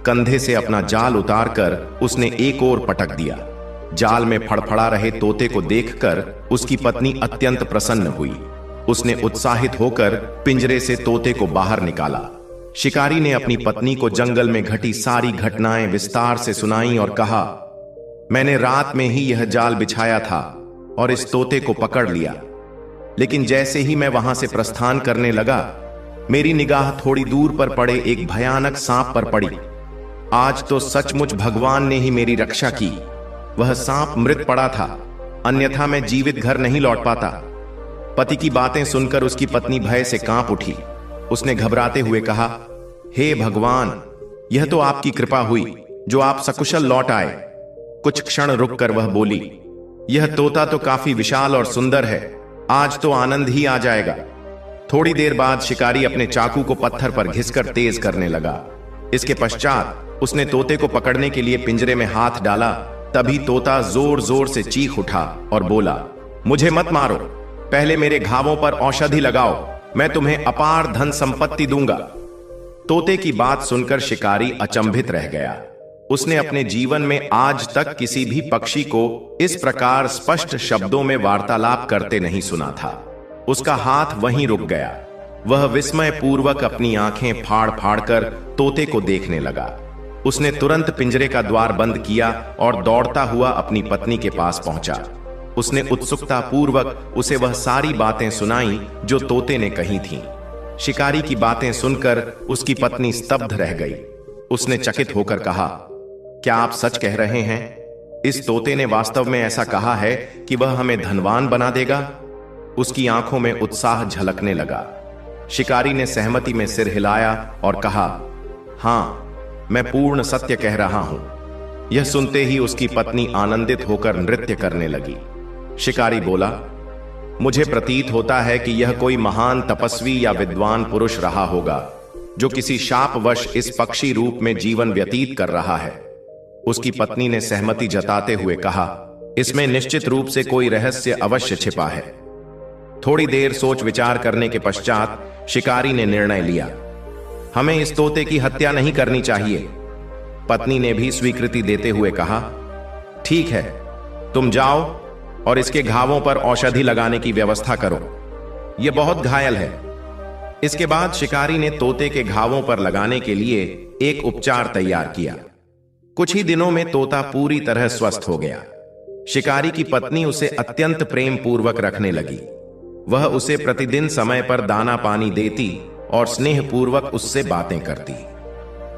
कंधे से अपना जाल उतारकर उसने एक ओर पटक दिया। जाल में फड़फड़ा रहे तोते को देखकर उसकी पत्नी अत्यंत प्रसन्न हुई। उसने उत्साहित होकर पिंजरे से तोते को बाहर निकाला। शिकारी ने अपनी पत्नी को जंगल में घटी सारी घटनाएं विस्तार से सुनाई और कहा, मैंने रात में ही यह जाल बिछाया था और इस तोते को पकड़ लिया, लेकिन जैसे ही मैं वहां से प्रस्थान करने लगा, मेरी निगाह थोड़ी दूर पर पड़े एक भयानक सांप पर पड़ी। आज तो सचमुच भगवान ने ही मेरी रक्षा की। वह सांप मृत पड़ा था, अन्यथा मैं जीवित घर नहीं लौट पाता। पति की बातें सुनकर उसकी पत्नी भय से कांप उठी। उसने घबराते हुए कहा, हे भगवान, यह तो आपकी कृपा हुई जो आप सकुशल लौट आए। कुछ क्षण रुककर वह बोली, यह तोता तो काफी विशाल और सुंदर है, आज तो आनंद ही आ जाएगा। थोड़ी देर बाद शिकारी अपने चाकू को पत्थर पर घिसकर तेज करने लगा। इसके पश्चात उसने तोते को पकड़ने के लिए पिंजरे में हाथ डाला। तभी तोता जोर जोर से चीख उठा और बोला, मुझे मत मारो, पहले मेरे घावों पर औषधि लगाओ, मैं तुम्हें अपार धन संपत्ति दूंगा। तोते की बात सुनकर शिकारी अचंभित रह गया। उसने अपने जीवन में आज तक किसी भी पक्षी को इस प्रकार स्पष्ट शब्दों में वार्तालाप करते नहीं सुना था। उसका हाथ वहीं रुक गया। वह विस्मय पूर्वक अपनी आंखें फाड़ फाड़ कर तोते को देखने लगा। उसने तुरंत पिंजरे का द्वार बंद किया और दौड़ता हुआ अपनी पत्नी के पास पहुंचा। उसने उत्सुकता पूर्वक उसे वह सारी बातें सुनाई जो तोते ने कही थीं। शिकारी की बातें सुनकर उसकी पत्नी स्तब्ध रह गई। उसने चकित होकर कहा, क्या आप सच कह रहे हैं? इस तोते ने वास्तव में ऐसा कहा है कि वह हमें धनवान बना देगा? उसकी आंखों में उत्साह झलकने लगा। शिकारी ने सहमति में सिर हिलाया और कहा, हां, मैं पूर्ण सत्य कह रहा हूं। यह सुनते ही उसकी पत्नी आनंदित होकर नृत्य करने लगी। शिकारी बोला, मुझे प्रतीत होता है कि यह कोई महान तपस्वी या विद्वान पुरुष रहा होगा जो किसी शापवश इस पक्षी रूप में जीवन व्यतीत कर रहा है। उसकी पत्नी ने सहमति जताते हुए कहा, इसमें निश्चित रूप से कोई रहस्य अवश्य छिपा है। थोड़ी देर सोच विचार करने के पश्चात शिकारी ने निर्णय लिया, हमें इस तोते की हत्या नहीं करनी चाहिए। पत्नी ने भी स्वीकृति देते हुए कहा, ठीक है, तुम जाओ और इसके घावों पर औषधि लगाने की व्यवस्था करो, यह बहुत घायल है। इसके बाद शिकारी ने तोते के घावों पर लगाने के लिए एक उपचार तैयार किया। कुछ ही दिनों में तोता पूरी तरह स्वस्थ हो गया। शिकारी की पत्नी उसे अत्यंत प्रेम पूर्वक रखने लगी। वह उसे प्रतिदिन समय पर दाना पानी देती और स्नेह पूर्वक उससे बातें करती।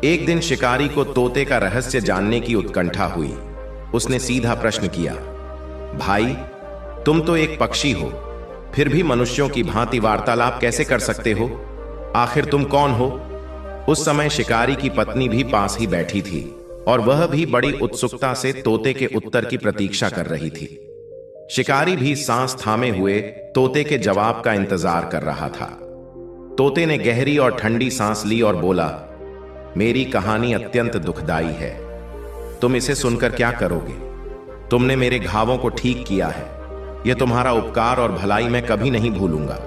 एक दिन शिकारी को तोते का रहस्य जानने की उत्कंठा हुई। उसने सीधा प्रश्न किया, भाई, तुम तो एक पक्षी हो, फिर भी मनुष्यों की भांति वार्तालाप कैसे कर सकते हो? आखिर तुम कौन हो? उस समय शिकारी की पत्नी भी पास ही बैठी थी और वह भी बड़ी उत्सुकता से तोते के उत्तर की प्रतीक्षा कर रही थी। शिकारी भी सांस थामे हुए तोते के जवाब का इंतजार कर रहा था। तोते ने गहरी और ठंडी सांस ली और बोला, मेरी कहानी अत्यंत दुखदाई है। तुम इसे सुनकर क्या करोगे? तुमने मेरे घावों को ठीक किया है। यह तुम्हारा उपकार और भलाई मैं कभी नहीं भूलूंगा।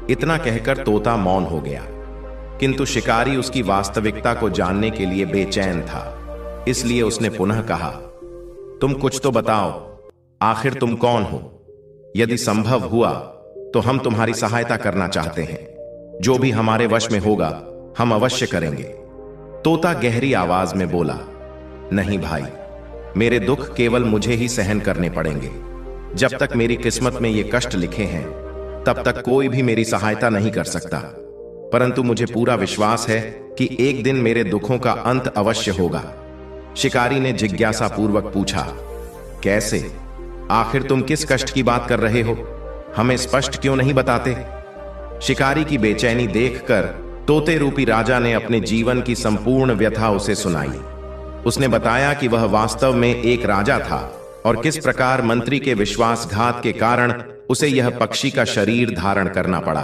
इतना कहकर तोता मौन हो गया, किंतु शिकारी उसकी वास्तविकता को जानने के लिए बेचैन था। इसलिए उसने पुनः कहा, तुम कुछ तो बताओ, आखिर तुम कौन हो? यदि संभव हुआ तो हम तुम्हारी सहायता करना चाहते हैं। जो भी हमारे वश में होगा हम अवश्य करेंगे। तोता गहरी आवाज में बोला, नहीं भाई, मेरे दुख केवल मुझे ही सहन करने पड़ेंगे। जब तक मेरी किस्मत में ये कष्ट लिखे हैं तब तक कोई भी मेरी सहायता नहीं कर सकता। परंतु मुझे पूरा विश्वास है कि एक दिन मेरे दुखों का अंत अवश्य होगा। शिकारी ने जिज्ञासा पूर्वक पूछा, कैसे? आखिर तुम किस कष्ट की बात कर रहे हो? हमें स्पष्ट क्यों नहीं बताते? शिकारी की बेचैनी देखकर तोते रूपी राजा ने अपने जीवन की संपूर्ण व्यथा उसे सुनाई। उसने बताया कि वह वास्तव में एक राजा था और किस प्रकार मंत्री के विश्वासघात के कारण उसे यह पक्षी का शरीर धारण करना पड़ा।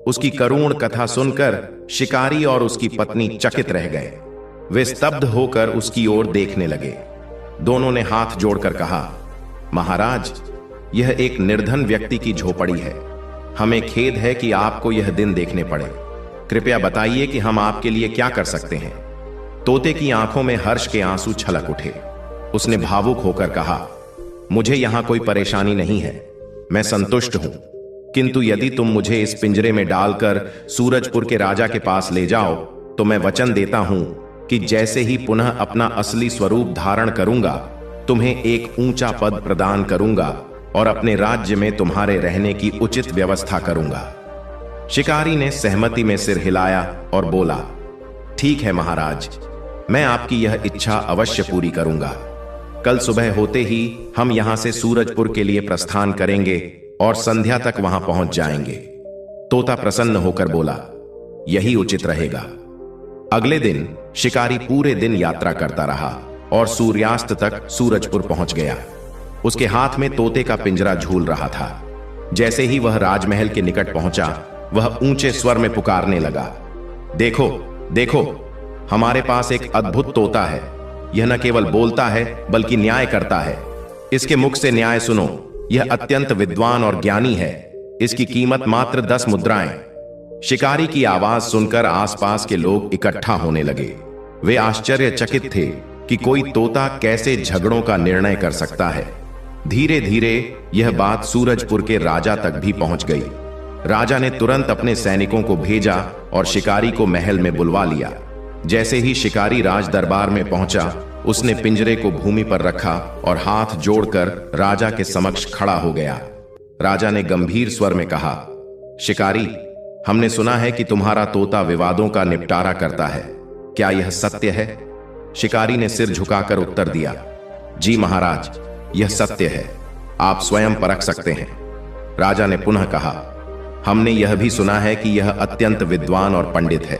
उसकी करुण कथा सुनकर शिकारी और उसकी पत्नी चकित रह गए। वे स्तब्ध होकर उसकी ओर देखने लगे। दोनों ने हाथ जोड़कर कहा, महाराज, यह एक निर्धन व्यक्ति की झोपड़ी है। हमें खेद है कि आपको यह दिन देखने पड़े। कृपया बताइए कि हम आपके लिए क्या कर सकते हैं। तोते की आंखों में हर्ष के आंसू छलक उठे। उसने भावुक होकर कहा, मुझे यहां कोई परेशानी नहीं है, मैं संतुष्ट हूं। किंतु यदि तुम मुझे इस पिंजरे में डालकर सूरजपुर के राजा के पास ले जाओ तो मैं वचन देता हूं कि जैसे ही पुनः अपना असली स्वरूप धारण करूंगा, तुम्हें एक ऊंचा पद प्रदान करूंगा और अपने राज्य में तुम्हारे रहने की उचित व्यवस्था करूंगा। शिकारी ने सहमति में सिर हिलाया और बोला, ठीक है महाराज, मैं आपकी यह इच्छा अवश्य पूरी करूंगा। कल सुबह होते ही हम यहां से सूरजपुर के लिए प्रस्थान करेंगे और संध्या तक वहां पहुंच जाएंगे। तोता प्रसन्न होकर बोला, यही उचित रहेगा। अगले दिन शिकारी पूरे दिन यात्रा करता रहा और सूर्यास्त तक सूरजपुर पहुंच गया। उसके हाथ में तोते का पिंजरा झूल रहा था। जैसे ही वह राजमहल के निकट पहुंचा, वह ऊंचे स्वर में पुकारने लगा, देखो देखो, हमारे पास एक अद्भुत तोता है। यह न केवल बोलता है बल्कि न्याय करता है। इसके मुख से न्याय सुनो। यह अत्यंत विद्वान और ज्ञानी है। इसकी कीमत मात्र 10 मुद्राएं। शिकारी की आवाज सुनकर आसपास के लोग इकट्ठा होने लगे। वे आश्चर्यचकित थे कि कोई तोता कैसे झगड़ों का निर्णय कर सकता है। धीरे धीरे यह बात सूरजपुर के राजा तक भी पहुंच गई। राजा ने तुरंत अपने सैनिकों को भेजा और शिकारी को महल में बुलवा लिया। जैसे ही शिकारी राज दरबार में पहुंचा, उसने पिंजरे को भूमि पर रखा और हाथ जोड़कर राजा के समक्ष खड़ा हो गया। राजा ने गंभीर स्वर में कहा, शिकारी, हमने सुना है कि तुम्हारा तोता विवादों का निपटारा करता है। क्या यह सत्य है? शिकारी ने सिर झुकाकर उत्तर दिया, जी महाराज, यह सत्य है। आप स्वयं परख सकते हैं। राजा ने पुनः कहा, हमने यह भी सुना है कि यह अत्यंत विद्वान और पंडित है।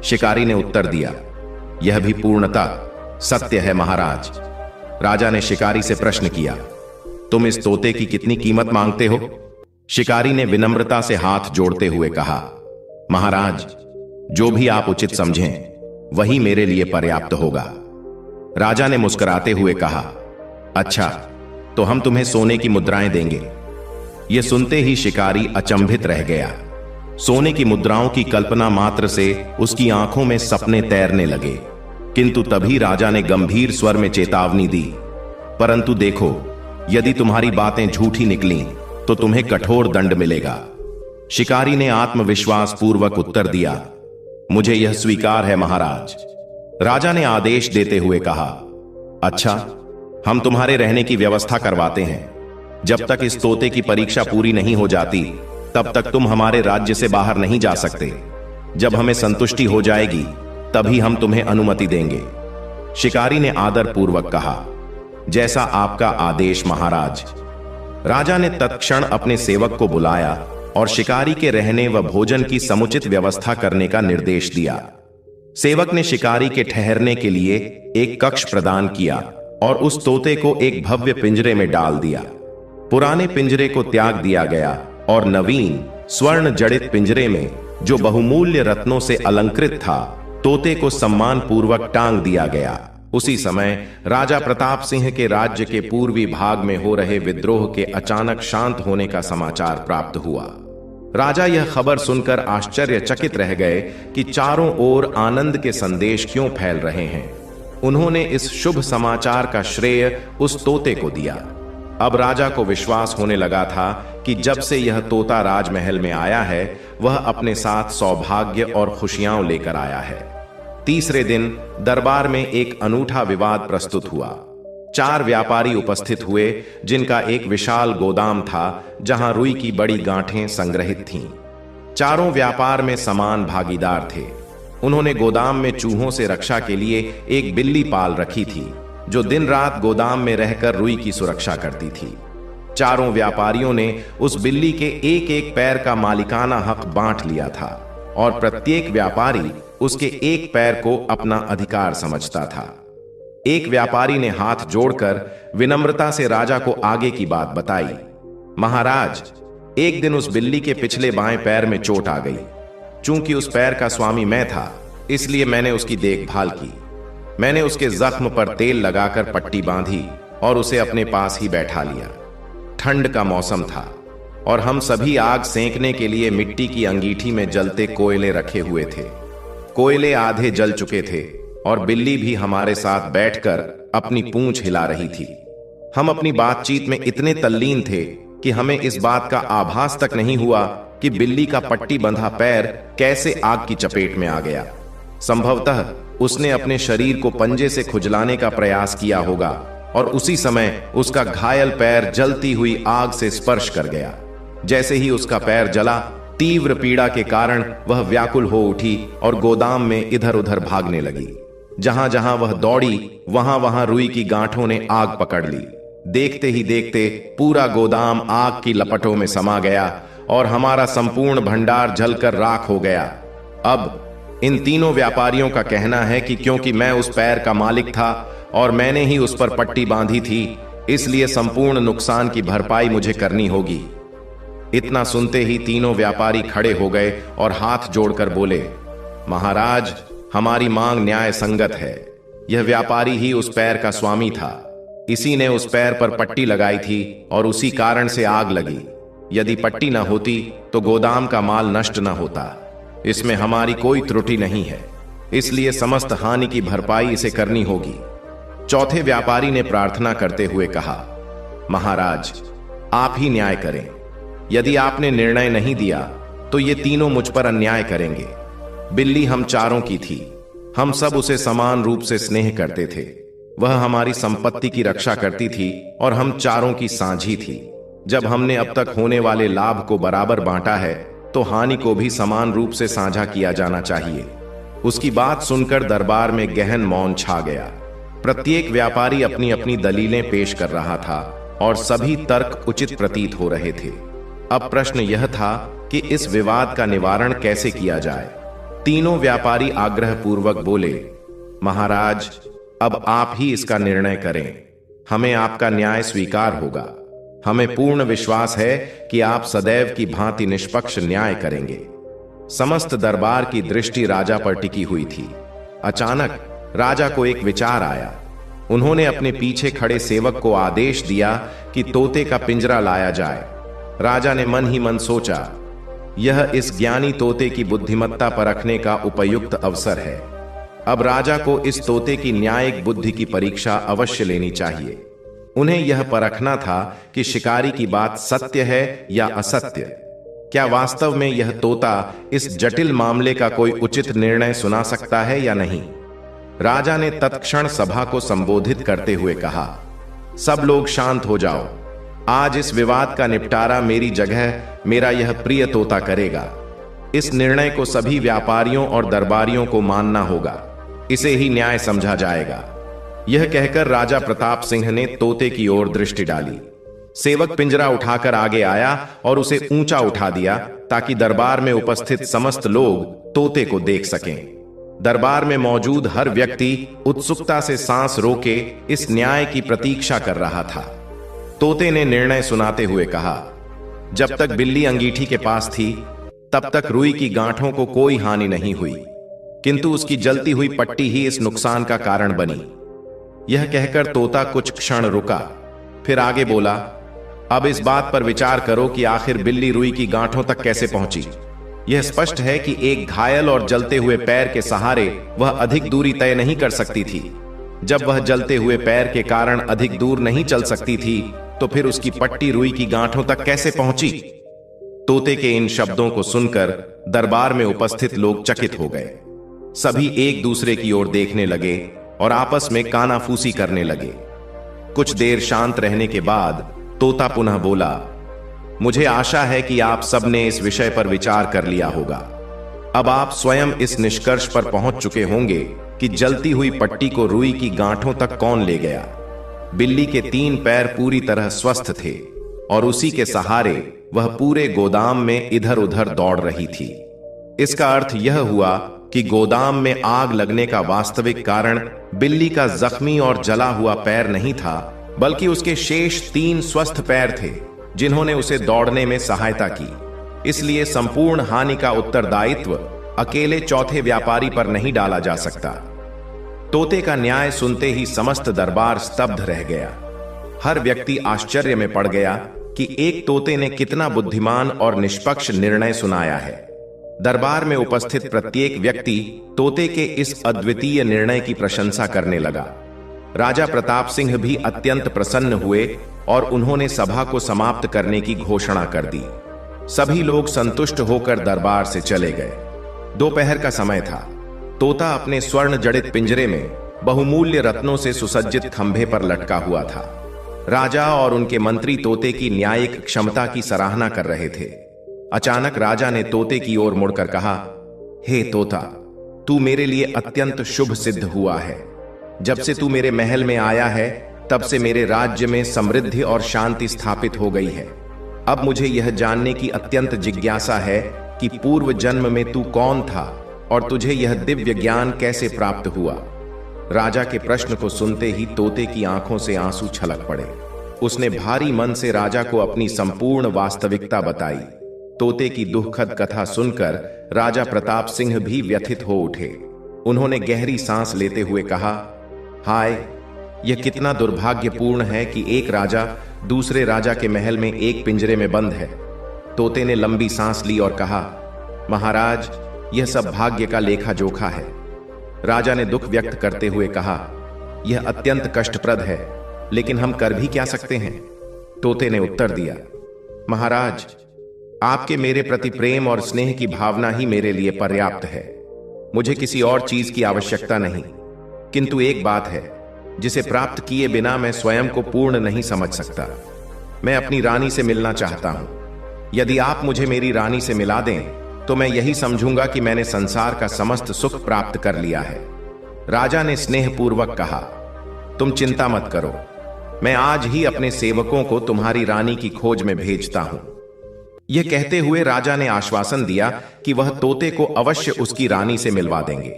शिकारी ने उत्तर दिया, यह भी पूर्णतः सत्य है महाराज। राजा ने शिकारी से प्रश्न किया, तुम इस तोते की कितनी कीमत मांगते हो? शिकारी ने विनम्रता से हाथ जोड़ते हुए कहा, महाराज, जो भी आप उचित समझें वही मेरे लिए पर्याप्त होगा। राजा ने मुस्कुराते हुए कहा, अच्छा, तो हम तुम्हें सोने की मुद्राएं देंगे। यह सुनते ही शिकारी अचंभित रह गया। सोने की मुद्राओं की कल्पना मात्र से उसकी आंखों में सपने तैरने लगे। किंतु तभी राजा ने गंभीर स्वर में चेतावनी दी, परंतु देखो, यदि तुम्हारी बातें झूठी निकलीं तो तुम्हें कठोर दंड मिलेगा। शिकारी ने आत्मविश्वास पूर्वक उत्तर दिया, मुझे यह स्वीकार है महाराज। राजा ने आदेश देते हुए कहा, अच्छा, हम तुम्हारे रहने की व्यवस्था करवाते हैं। जब तक इस तोते की परीक्षा पूरी नहीं हो जाती तब तक तुम हमारे राज्य से बाहर नहीं जा सकते। जब हमें संतुष्टि हो जाएगी तभी हम तुम्हें अनुमति देंगे। शिकारी ने आदर पूर्वक कहा, जैसा आपका आदेश महाराज। राजा ने तत्क्षण अपने सेवक को बुलाया और शिकारी के रहने व भोजन की समुचित व्यवस्था करने का निर्देश दिया। सेवक ने शिकारी के ठहरने के लिए एक कक्ष प्रदान किया और उस तोते को एक भव्य पिंजरे में डाल दिया। पुराने पिंजरे को त्याग दिया गया और नवीन स्वर्ण जड़ित पिंजरे में, जो बहुमूल्य रत्नों से अलंकृत था, तोते को सम्मान पूर्वक टांग दिया गया। उसी समय राजा प्रताप सिंह के राज्य के पूर्वी भाग में हो रहे विद्रोह के अचानक शांत होने का समाचार प्राप्त हुआ। राजा यह खबर सुनकर आश्चर्यचकित रह गए कि चारों ओर आनंद के संदेश क्यों फैल रहे हैं। उन्होंने इस शुभ समाचार का श्रेय उस तोते को दिया। अब राजा को विश्वास होने लगा था कि जब से यह तोता राजमहल में आया है, वह अपने साथ सौभाग्य और खुशियां लेकर आया है। तीसरे दिन दरबार में एक अनूठा विवाद प्रस्तुत हुआ। 4 व्यापारी उपस्थित हुए, जिनका एक विशाल गोदाम था जहां रुई की बड़ी गांठें संग्रहित थीं। चारों व्यापार में समान भागीदार थे। उन्होंने गोदाम में चूहों से रक्षा के लिए एक बिल्ली पाल रखी थी, जो दिन रात गोदाम में रहकर रुई की सुरक्षा करती थी। चारों व्यापारियों ने उस बिल्ली के एक एक पैर का मालिकाना हक बांट लिया था और प्रत्येक व्यापारी उसके एक पैर को अपना अधिकार समझता था। एक व्यापारी ने हाथ जोड़कर विनम्रता से राजा को आगे की बात बताई। महाराज, एक दिन उस बिल्ली के पिछले बाएं पैर में चोट आ गई। चूंकि उस पैर का स्वामी मैं था, इसलिए मैंने उसकी देखभाल की। मैंने उसके जख्म पर तेल लगाकर पट्टी बांधी और उसे अपने पास ही बैठा लिया। ठंड का मौसम था और हम सभी आग सेंकने के लिए मिट्टी की अंगीठी में जलते कोयले रखे हुए थे। कोयले आधे जल चुके थे और बिल्ली भी हमारे साथ बैठकर अपनी पूंछ हिला रही थी। हम अपनी बातचीत में इतने तल्लीन थे कि हमें इस बात का आभास तक नहीं हुआ कि बिल्ली का पट्टी बंधा पैर कैसे आग की चपेट में आ गया। संभवतः उसने अपने शरीर को पंजे से खुजलाने का प्रयास किया होगा और उसी समय उसका घायल पैर जलती हुई आग से स्पर्श कर गया। जैसे ही उसका पैर जला, तीव्र पीड़ा के कारण वह व्याकुल हो उठी और गोदाम में इधर उधर भागने लगी। जहां जहां वह दौड़ी, वहां वहां रुई की गांठों ने आग पकड़ ली। देखते ही देखते पूरा गोदाम आग की लपटों में समा गया और हमारा संपूर्ण भंडार जलकर राख हो गया। अब इन तीनों व्यापारियों का कहना है कि क्योंकि मैं उस पैर का मालिक था और मैंने ही उस पर पट्टी बांधी थी, इसलिए संपूर्ण नुकसान की भरपाई मुझे करनी होगी। इतना सुनते ही तीनों व्यापारी खड़े हो गए और हाथ जोड़कर बोले, महाराज, हमारी मांग न्याय संगत है। यह व्यापारी ही उस पैर का स्वामी था। इसी ने उस पैर पर पट्टी लगाई थी और उसी कारण से आग लगी। यदि पट्टी न होती तो गोदाम का माल नष्ट न होता। इसमें हमारी कोई त्रुटि नहीं है, इसलिए समस्त हानि की भरपाई इसे करनी होगी। चौथे व्यापारी ने प्रार्थना करते हुए कहा, महाराज, आप ही न्याय करें। यदि आपने निर्णय नहीं दिया तो ये तीनों मुझ पर अन्याय करेंगे। बिल्ली हम चारों की थी। हम सब उसे समान रूप से स्नेह करते थे। वह हमारी संपत्ति की रक्षा करती थी और हम चारों की साझी थी। जब हमने अब तक होने वाले लाभ को बराबर बांटा है तो हानि को भी समान रूप से साझा किया जाना चाहिए। उसकी बात सुनकर दरबार में गहन मौन छा गया। प्रत्येक व्यापारी अपनी अपनी दलीलें पेश कर रहा था और सभी तर्क उचित प्रतीत हो रहे थे। अब प्रश्न यह था कि इस विवाद का निवारण कैसे किया जाए। तीनों व्यापारी आग्रह पूर्वक बोले, महाराज, अब आप ही इसका निर्णय करें। हमें आपका न्याय स्वीकार होगा। हमें पूर्ण विश्वास है कि आप सदैव की भांति निष्पक्ष न्याय करेंगे। समस्त दरबार की दृष्टि राजा पर टिकी हुई थी। अचानक राजा को एक विचार आया। उन्होंने अपने पीछे खड़े सेवक को आदेश दिया कि तोते का पिंजरा लाया जाए। राजा ने मन ही मन सोचा, यह इस ज्ञानी तोते की बुद्धिमत्ता परखने का उपयुक्त अवसर है। अब राजा को इस तोते की न्यायिक बुद्धि की परीक्षा अवश्य लेनी चाहिए। उन्हें यह परखना था कि शिकारी की बात सत्य है या असत्य। क्या वास्तव में यह तोता इस जटिल मामले का कोई उचित निर्णय सुना सकता है या नहीं। राजा ने तत्क्षण सभा को संबोधित करते हुए कहा, सब लोग शांत हो जाओ। आज इस विवाद का निपटारा मेरी जगह मेरा यह प्रिय तोता करेगा। इस निर्णय को सभी व्यापारियों और दरबारियों को मानना होगा। इसे ही न्याय समझा जाएगा। यह कहकर राजा प्रताप सिंह ने तोते की ओर दृष्टि डाली। सेवक पिंजरा उठाकर आगे आया और उसे ऊंचा उठा दिया ताकि दरबार में उपस्थित समस्त लोग तोते को देख सकें। दरबार में मौजूद हर व्यक्ति उत्सुकता से सांस रोके इस न्याय की प्रतीक्षा कर रहा था। तोते ने निर्णय सुनाते हुए कहा, जब तक बिल्ली अंगीठी के पास थी तब तक रुई की गांठों को कोई हानि नहीं हुई, किंतु उसकी जलती हुई पट्टी ही इस नुकसान का कारण बनी। यह कहकर तोता कुछ क्षण रुका, फिर आगे बोला, अब इस बात पर विचार करो कि आखिर बिल्ली रुई की गांठों तक कैसे पहुंची। यह स्पष्ट है कि एक घायल और जलते हुए पैर के सहारे वह अधिक दूरी तय नहीं कर सकती थी। जब वह जलते हुए पैर के कारण अधिक दूर नहीं चल सकती थी तो फिर उसकी पट्टी रुई की गांठों तक कैसे पहुंची। तोते के इन शब्दों को सुनकर दरबार में उपस्थित लोग चकित हो गए। सभी एक दूसरे की ओर देखने लगे और आपस में कानाफूसी करने लगे। कुछ देर शांत रहने के बाद तोता पुनः बोला, मुझे आशा है कि आप सबने इस विषय पर विचार कर लिया होगा। अब आप स्वयं इस निष्कर्ष पर पहुंच चुके होंगे कि जलती हुई पट्टी को रुई की गांठों तक कौन ले गया। बिल्ली के 3 पैर पूरी तरह स्वस्थ थे और उसी के सहारे वह पूरे गोदाम में इधर उधर दौड़ रही थी। इसका अर्थ यह हुआ कि गोदाम में आग लगने का वास्तविक कारण बिल्ली का जख्मी और जला हुआ पैर नहीं था, बल्कि उसके शेष 3 स्वस्थ पैर थे जिन्होंने उसे दौड़ने में सहायता की। इसलिए संपूर्ण हानि का उत्तरदायित्व अकेले चौथे व्यापारी पर नहीं डाला जा सकता। तोते का न्याय सुनते ही समस्त दरबार स्तब्ध रह गया। हर व्यक्ति आश्चर्य में पड़ गया कि एक तोते ने कितना बुद्धिमान और निष्पक्ष निर्णय सुनाया है। दरबार में उपस्थित प्रत्येक व्यक्ति तोते के इस अद्वितीय निर्णय की प्रशंसा करने लगा। राजा प्रताप सिंह भी अत्यंत प्रसन्न हुए और उन्होंने सभा को समाप्त करने की घोषणा कर दी। सभी लोग संतुष्ट होकर दरबार से चले गए। दोपहर का समय था। तोता अपने स्वर्ण जड़ित पिंजरे में बहुमूल्य रत्नों से सुसज्जित खंभे पर लटका हुआ था। राजा और उनके मंत्री तोते की न्यायिक क्षमता की सराहना कर रहे थे। अचानक राजा ने तोते की ओर मुड़कर कहा, हे तोता, तू मेरे लिए अत्यंत शुभ सिद्ध हुआ है। जब से तू मेरे महल में आया है तब से मेरे राज्य में समृद्धि और शांति स्थापित हो गई है। अब मुझे यह जानने की अत्यंत जिज्ञासा है कि पूर्व जन्म में तू कौन था और तुझे यह दिव्य ज्ञान कैसे प्राप्त हुआ। राजा के प्रश्न को सुनते ही तोते की आंखों से आंसू छलक पड़े। उसने भारी मन से राजा को अपनी संपूर्ण वास्तविकता बताई। तोते की दुखद कथा सुनकर राजा प्रताप सिंह भी व्यथित हो उठे। उन्होंने गहरी सांस लेते हुए कहा, हाय, यह कितना दुर्भाग्यपूर्ण है कि एक राजा दूसरे राजा के महल में एक पिंजरे में बंद है। तोते ने लंबी सांस ली और कहा, महाराज, यह सब भाग्य का लेखा जोखा है। राजा ने दुख व्यक्त करते हुए कहा, यह अत्यंत कष्टप्रद है, लेकिन हम कर भी क्या सकते हैं? तोते ने उत्तर दिया, महाराज, आपके मेरे प्रति प्रेम और स्नेह की भावना ही मेरे लिए पर्याप्त है। मुझे किसी और चीज की आवश्यकता नहीं। किंतु एक बात है जिसे प्राप्त किए बिना मैं स्वयं को पूर्ण नहीं समझ सकता। मैं अपनी रानी से मिलना चाहता हूं। यदि आप मुझे मेरी रानी से मिला दें तो मैं यही समझूंगा कि मैंने संसार का समस्त सुख प्राप्त कर लिया है। राजा ने स्नेहपूर्वक कहा, तुम चिंता मत करो, मैं आज ही अपने सेवकों को तुम्हारी रानी की खोज में भेजता हूं। यह कहते हुए राजा ने आश्वासन दिया कि वह तोते को अवश्य उसकी रानी से मिलवा देंगे।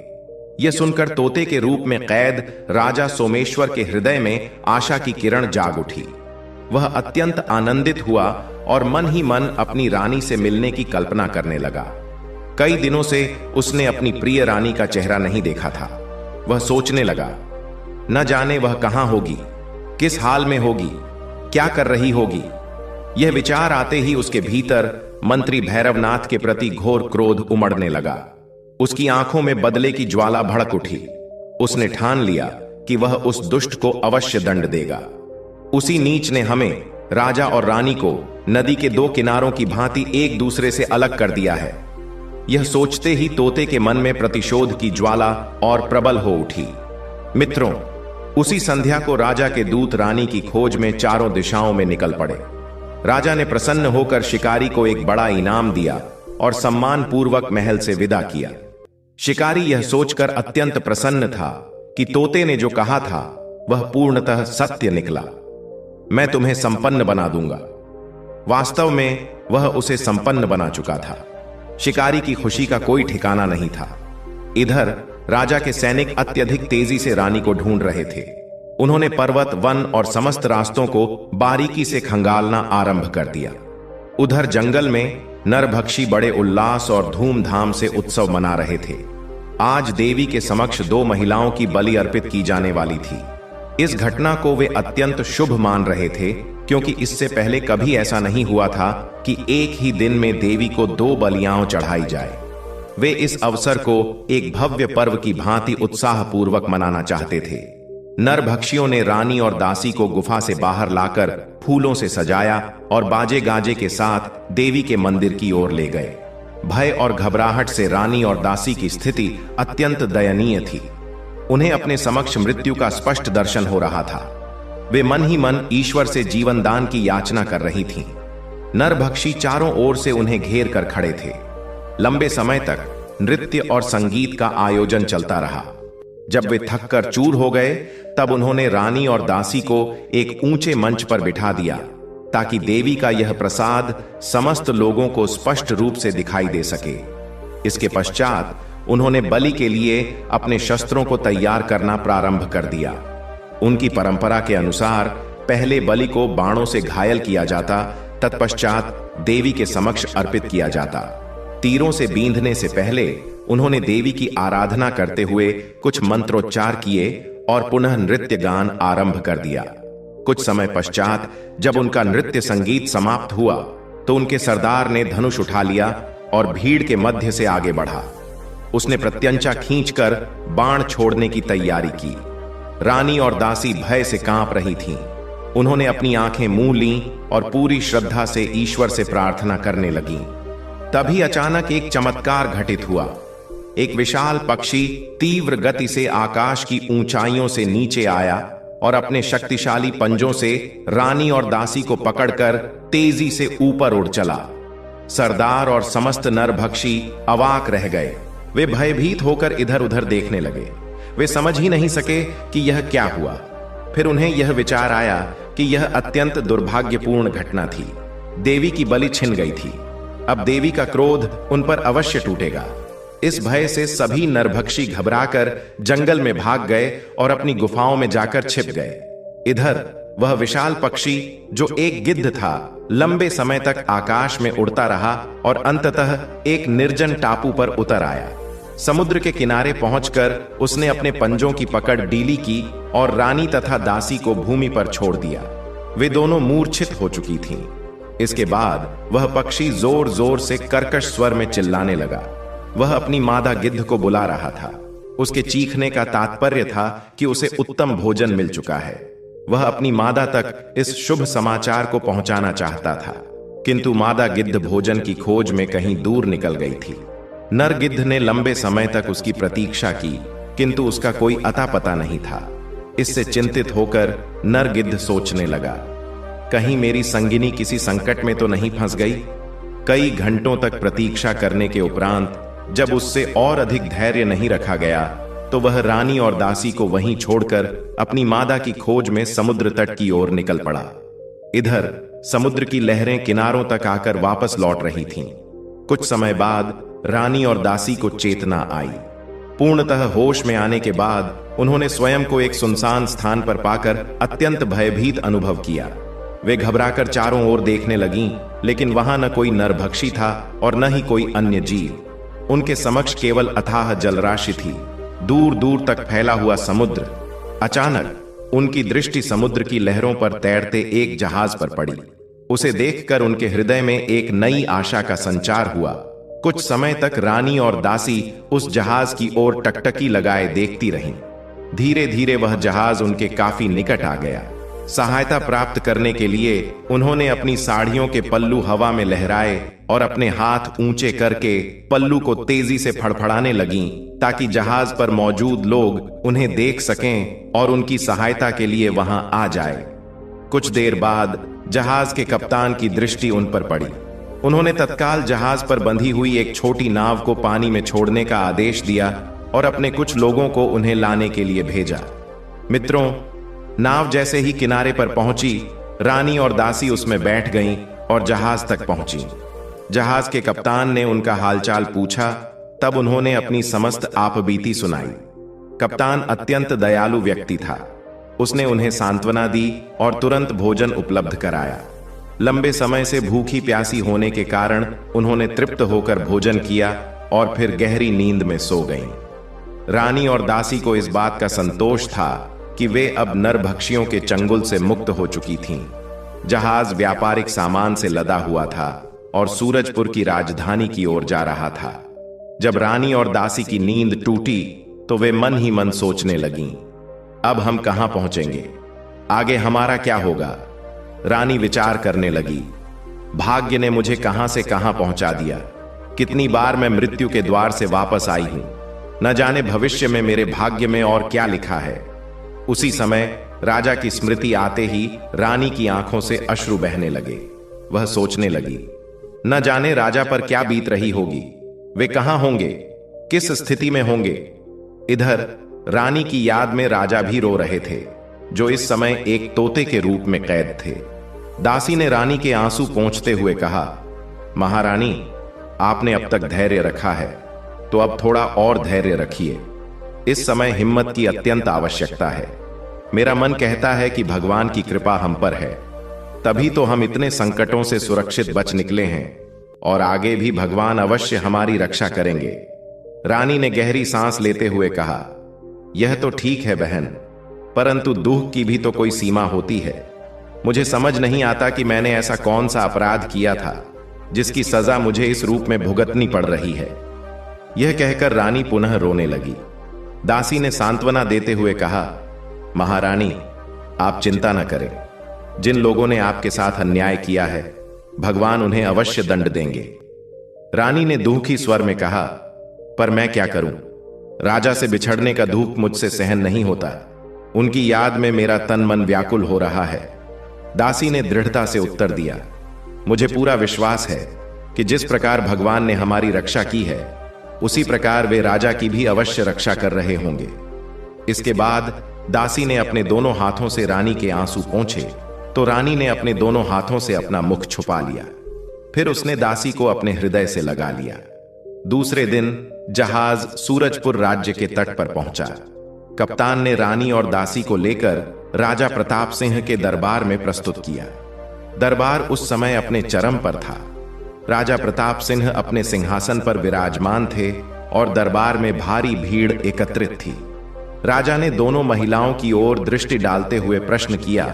यह सुनकर तोते के रूप में कैद राजा सोमेश्वर के हृदय में आशा की किरण जाग उठी। वह अत्यंत आनंदित हुआ और मन ही मन अपनी रानी से मिलने की कल्पना करने लगा। कई दिनों से उसने अपनी प्रिय रानी का चेहरा नहीं देखा था। वह सोचने लगा, न जाने वह कहां होगी, किस हाल में होगी, क्या कर रही होगी। यह विचार आते ही उसके भीतर मंत्री भैरवनाथ के प्रति घोर क्रोध उमड़ने लगा। उसकी आंखों में बदले की ज्वाला भड़क उठी। उसने ठान लिया कि वह उस दुष्ट को अवश्य दंड देगा। उसी नीच ने हमें, राजा और रानी को, नदी के दो किनारों की भांति एक दूसरे से अलग कर दिया है। यह सोचते ही तोते के मन में प्रतिशोध की ज्वाला और प्रबल हो उठी। मित्रों, उसी संध्या को राजा के दूत रानी की खोज में चारों दिशाओं में निकल पड़े। राजा ने प्रसन्न होकर शिकारी को एक बड़ा इनाम दिया और सम्मान पूर्वक महल से विदा किया। शिकारी यह सोचकर अत्यंत प्रसन्न था कि तोते ने जो कहा था वह पूर्णतः सत्य निकला। मैं तुम्हें संपन्न बना दूंगा। वास्तव में वह उसे संपन्न बना चुका था। शिकारी की खुशी का कोई ठिकाना नहीं था। इधर राजा के सैनिक अत्यधिक तेजी से रानी को ढूंढ रहे थे। उन्होंने पर्वत, वन और समस्त रास्तों को बारीकी से खंगालना आरंभ कर दिया। उधर जंगल में नरभक्षी बड़े उल्लास और धूमधाम से उत्सव मना रहे थे। आज देवी के समक्ष 2 महिलाओं की बलि अर्पित की जाने वाली थी। इस घटना को वे अत्यंत शुभ मान रहे थे, क्योंकि इससे पहले कभी ऐसा नहीं हुआ था कि एक ही दिन में देवी को 2 बलियां चढ़ाई जाए। वे इस अवसर को एक भव्य पर्व की भांति उत्साहपूर्वक मनाना चाहते थे। नरभक्षियों ने रानी और दासी को गुफा से बाहर लाकर फूलों से सजाया और बाजे गाजे के साथ देवी के मंदिर की ओर ले गए। भय और घबराहट से रानी और दासी की स्थिति अत्यंत दयनीय थी। उन्हें अपने समक्ष मृत्यु का स्पष्ट दर्शन हो रहा था। वे मन ही मन ईश्वर से जीवन दान की याचना कर रही थीं। नरभक्षी चारों ओर से उन्हें घेर कर खड़े थे। लंबे समय तक नृत्य और संगीत का आयोजन चलता रहा। जब वे थककर चूर हो गए, तब उन्होंने रानी और दासी को एक ऊंचे मंच पर बिठा दिया, ताकि देवी का यह प्रसाद समस्त लोगों को स्पष्ट रूप से दिखाई दे सके। इसके पश्चात उन्होंने बलि के लिए अपने शस्त्रों को तैयार करना प्रारंभ कर दिया। उनकी परंपरा के अनुसार पहले बलि को बाणों से घायल किया जाता, तत्पश्चात देवी के समक्ष अर्पित किया जाता। तीरों से बींधने से पहले उन्होंने देवी की आराधना करते हुए कुछ मंत्रोच्चार किए और पुनः नृत्य गान आरंभ कर दिया। कुछ समय पश्चात जब उनका नृत्य संगीत समाप्त हुआ, तो उनके सरदार ने धनुष उठा लिया और भीड़ के मध्य से आगे बढ़ा। उसने प्रत्यंचा खींचकर बाण छोड़ने की तैयारी की। रानी और दासी भय से कांप रही थीं। उन्होंने अपनी आंखें मूंद लीं और पूरी श्रद्धा से ईश्वर से प्रार्थना करने लगीं। तभी अचानक एक चमत्कार घटित हुआ। एक विशाल पक्षी तीव्र गति से आकाश की ऊंचाइयों से नीचे आया और अपने शक्तिशाली पंजों से रानी और दासी को पकड़कर तेजी से ऊपर उड़ चला। सरदार और समस्त नरभक्षी अवाक रह गए। वे भयभीत होकर इधर उधर देखने लगे। वे समझ ही नहीं सके कि यह क्या हुआ। फिर उन्हें यह विचार आया कि यह अत्यंत दुर्भाग्यपूर्ण घटना थी। देवी की बलि छिन गई थी। अब देवी का क्रोध उन पर अवश्य टूटेगा। इस भय से सभी नरभक्षी घबराकर जंगल में भाग गए और अपनी गुफाओं में जाकर छिप गए। इधर वह विशाल पक्षी, जो एक गिद्ध था, लंबे समय तक आकाश में उड़ता रहा और अंततः एक निर्जन टापू पर उतर आया। समुद्र के किनारे पहुंचकर उसने अपने पंजों की पकड़ ढीली की और रानी तथा दासी को भूमि पर छोड़ दिया। वे दोनों मूर्छित हो चुकी थीं। इसके बाद वह पक्षी जोर जोर से कर्कश स्वर में चिल्लाने लगा। वह अपनी मादा गिद्ध को बुला रहा था। उसके चीखने का तात्पर्य था कि उसे उत्तम भोजन मिल चुका है। वह अपनी मादा तक इस शुभ समाचार को पहुंचाना चाहता था, किंतु मादा गिद्ध भोजन की खोज में कहीं दूर निकल गई थी। नर गिद्ध ने लंबे समय तक उसकी प्रतीक्षा की, किंतु उसका कोई अता पता नहीं था। इससे चिंतित होकर नर गिद्ध सोचने लगा, कहीं मेरी संगिनी किसी संकट में तो नहीं फंस गई। कई घंटों तक प्रतीक्षा करने के उपरांत जब उससे और अधिक धैर्य नहीं रखा गया, तो वह रानी और दासी को वहीं छोड़कर अपनी मादा की खोज में समुद्र तट की ओर निकल पड़ा। इधर समुद्र की लहरें किनारों तक आकर वापस लौट रही थीं। कुछ समय बाद रानी और दासी को चेतना आई। पूर्णतः होश में आने के बाद उन्होंने स्वयं को एक सुनसान स्थान पर पाकर अत्यंत भयभीत अनुभव किया। वे घबराकर चारों ओर देखने लगीं, लेकिन वहां न कोई नरभक्षी था और न ही कोई अन्य जीव। उनके समक्ष केवल अथाह जलराशि थी, दूर दूर तक फैला हुआ समुद्र। अचानक उनकी दृष्टि समुद्र की लहरों पर तैरते एक जहाज पर पड़ी। उसे देखकर उनके हृदय में एक नई आशा का संचार हुआ। कुछ समय तक रानी और दासी उस जहाज की ओर टकटकी लगाए देखती रहीं। धीरे धीरे वह जहाज उनके काफी निकट आ गया। सहायता प्राप्त करने के लिए उन्होंने अपनी साड़ियों के पल्लू हवा में लहराए और अपने हाथ ऊंचे करके पल्लू को तेजी से फड़फड़ाने लगीं, ताकि जहाज पर मौजूद लोग उन्हें देख सकें और उनकी सहायता के लिए वहां आ जाए। कुछ देर बाद जहाज के कप्तान की दृष्टि उन पर पड़ी। उन्होंने तत्काल जहाज पर बंधी हुई एक छोटी नाव को पानी में छोड़ने का आदेश दिया और अपने कुछ लोगों को उन्हें लाने के लिए भेजा। मित्रों, नाव जैसे ही किनारे पर पहुंची, रानी और दासी उसमें बैठ गईं और जहाज तक पहुंची। जहाज के कप्तान ने उनका हालचाल पूछा, तब उन्होंने अपनी समस्त आपबीती सुनाई। कप्तान अत्यंत दयालु व्यक्ति था। उसने उन्हें सांत्वना दी और तुरंत भोजन उपलब्ध कराया। लंबे समय से भूखी प्यासी होने के कारण उन्होंने तृप्त होकर भोजन किया और फिर गहरी नींद में सो गईं। रानी और दासी को इस बात का संतोष था कि वे अब नरभक्षियों के चंगुल से मुक्त हो चुकी थीं। जहाज व्यापारिक सामान से लदा हुआ था और सूरजपुर की राजधानी की ओर जा रहा था। जब रानी और दासी की नींद टूटी तो वे मन ही मन सोचने लगीं, अब हम कहां पहुंचेंगे, आगे हमारा क्या होगा। रानी विचार करने लगी, भाग्य ने मुझे कहां से कहां पहुंचा दिया। कितनी बार मैं मृत्यु के द्वार से वापस आई हूं, न जाने भविष्य में मेरे भाग्य में और क्या लिखा है। उसी समय राजा की स्मृति आते ही रानी की आंखों से अश्रु बहने लगे। वह सोचने लगी, न जाने राजा पर क्या बीत रही होगी, वे कहां होंगे, किस स्थिति में होंगे। इधर रानी की याद में राजा भी रो रहे थे, जो इस समय एक तोते के रूप में कैद थे। दासी ने रानी के आंसू पोंछते हुए कहा, महारानी, आपने अब तक धैर्य रखा है, तो अब थोड़ा और धैर्य रखिए। इस समय हिम्मत की अत्यंत आवश्यकता है। मेरा मन कहता है कि भगवान की कृपा हम पर है, तभी तो हम इतने संकटों से सुरक्षित बच निकले हैं, और आगे भी भगवान अवश्य हमारी रक्षा करेंगे। रानी ने गहरी सांस लेते हुए कहा, यह तो ठीक है बहन, परंतु दुख की भी तो कोई सीमा होती है। मुझे समझ नहीं आता कि मैंने ऐसा कौन सा अपराध किया था जिसकी सजा मुझे इस रूप में भुगतनी पड़ रही है। यह कहकर रानी पुनः रोने लगी। दासी ने सांत्वना देते हुए कहा, महारानी, आप चिंता न करें। जिन लोगों ने आपके साथ अन्याय किया है, भगवान उन्हें अवश्य दंड देंगे। रानी ने दुखी स्वर में कहा, पर मैं क्या करूं, राजा से बिछड़ने का दुख मुझसे सहन नहीं होता। उनकी याद में मेरा तन मन व्याकुल हो रहा है। दासी ने दृढ़ता से उत्तर दिया, मुझे पूरा विश्वास है कि जिस प्रकार भगवान ने हमारी रक्षा की है, उसी प्रकार वे राजा की भी अवश्य रक्षा कर रहे होंगे। इसके बाद दासी ने अपने दोनों हाथों से रानी के आंसू पोंछे, तो रानी ने अपने दोनों हाथों से अपना मुख छुपा लिया। फिर उसने दासी को अपने हृदय से लगा लिया। दूसरे दिन जहाज सूरजपुर राज्य के तट पर पहुंचा। कप्तान ने रानी और दासी को लेकर राजा प्रताप सिंह के दरबार में प्रस्तुत किया। दरबार उस समय अपने चरम पर था। राजा प्रताप सिंह अपने सिंहासन पर विराजमान थे और दरबार में भारी भीड़ एकत्रित थी। राजा ने दोनों महिलाओं की ओर दृष्टि डालते हुए प्रश्न किया,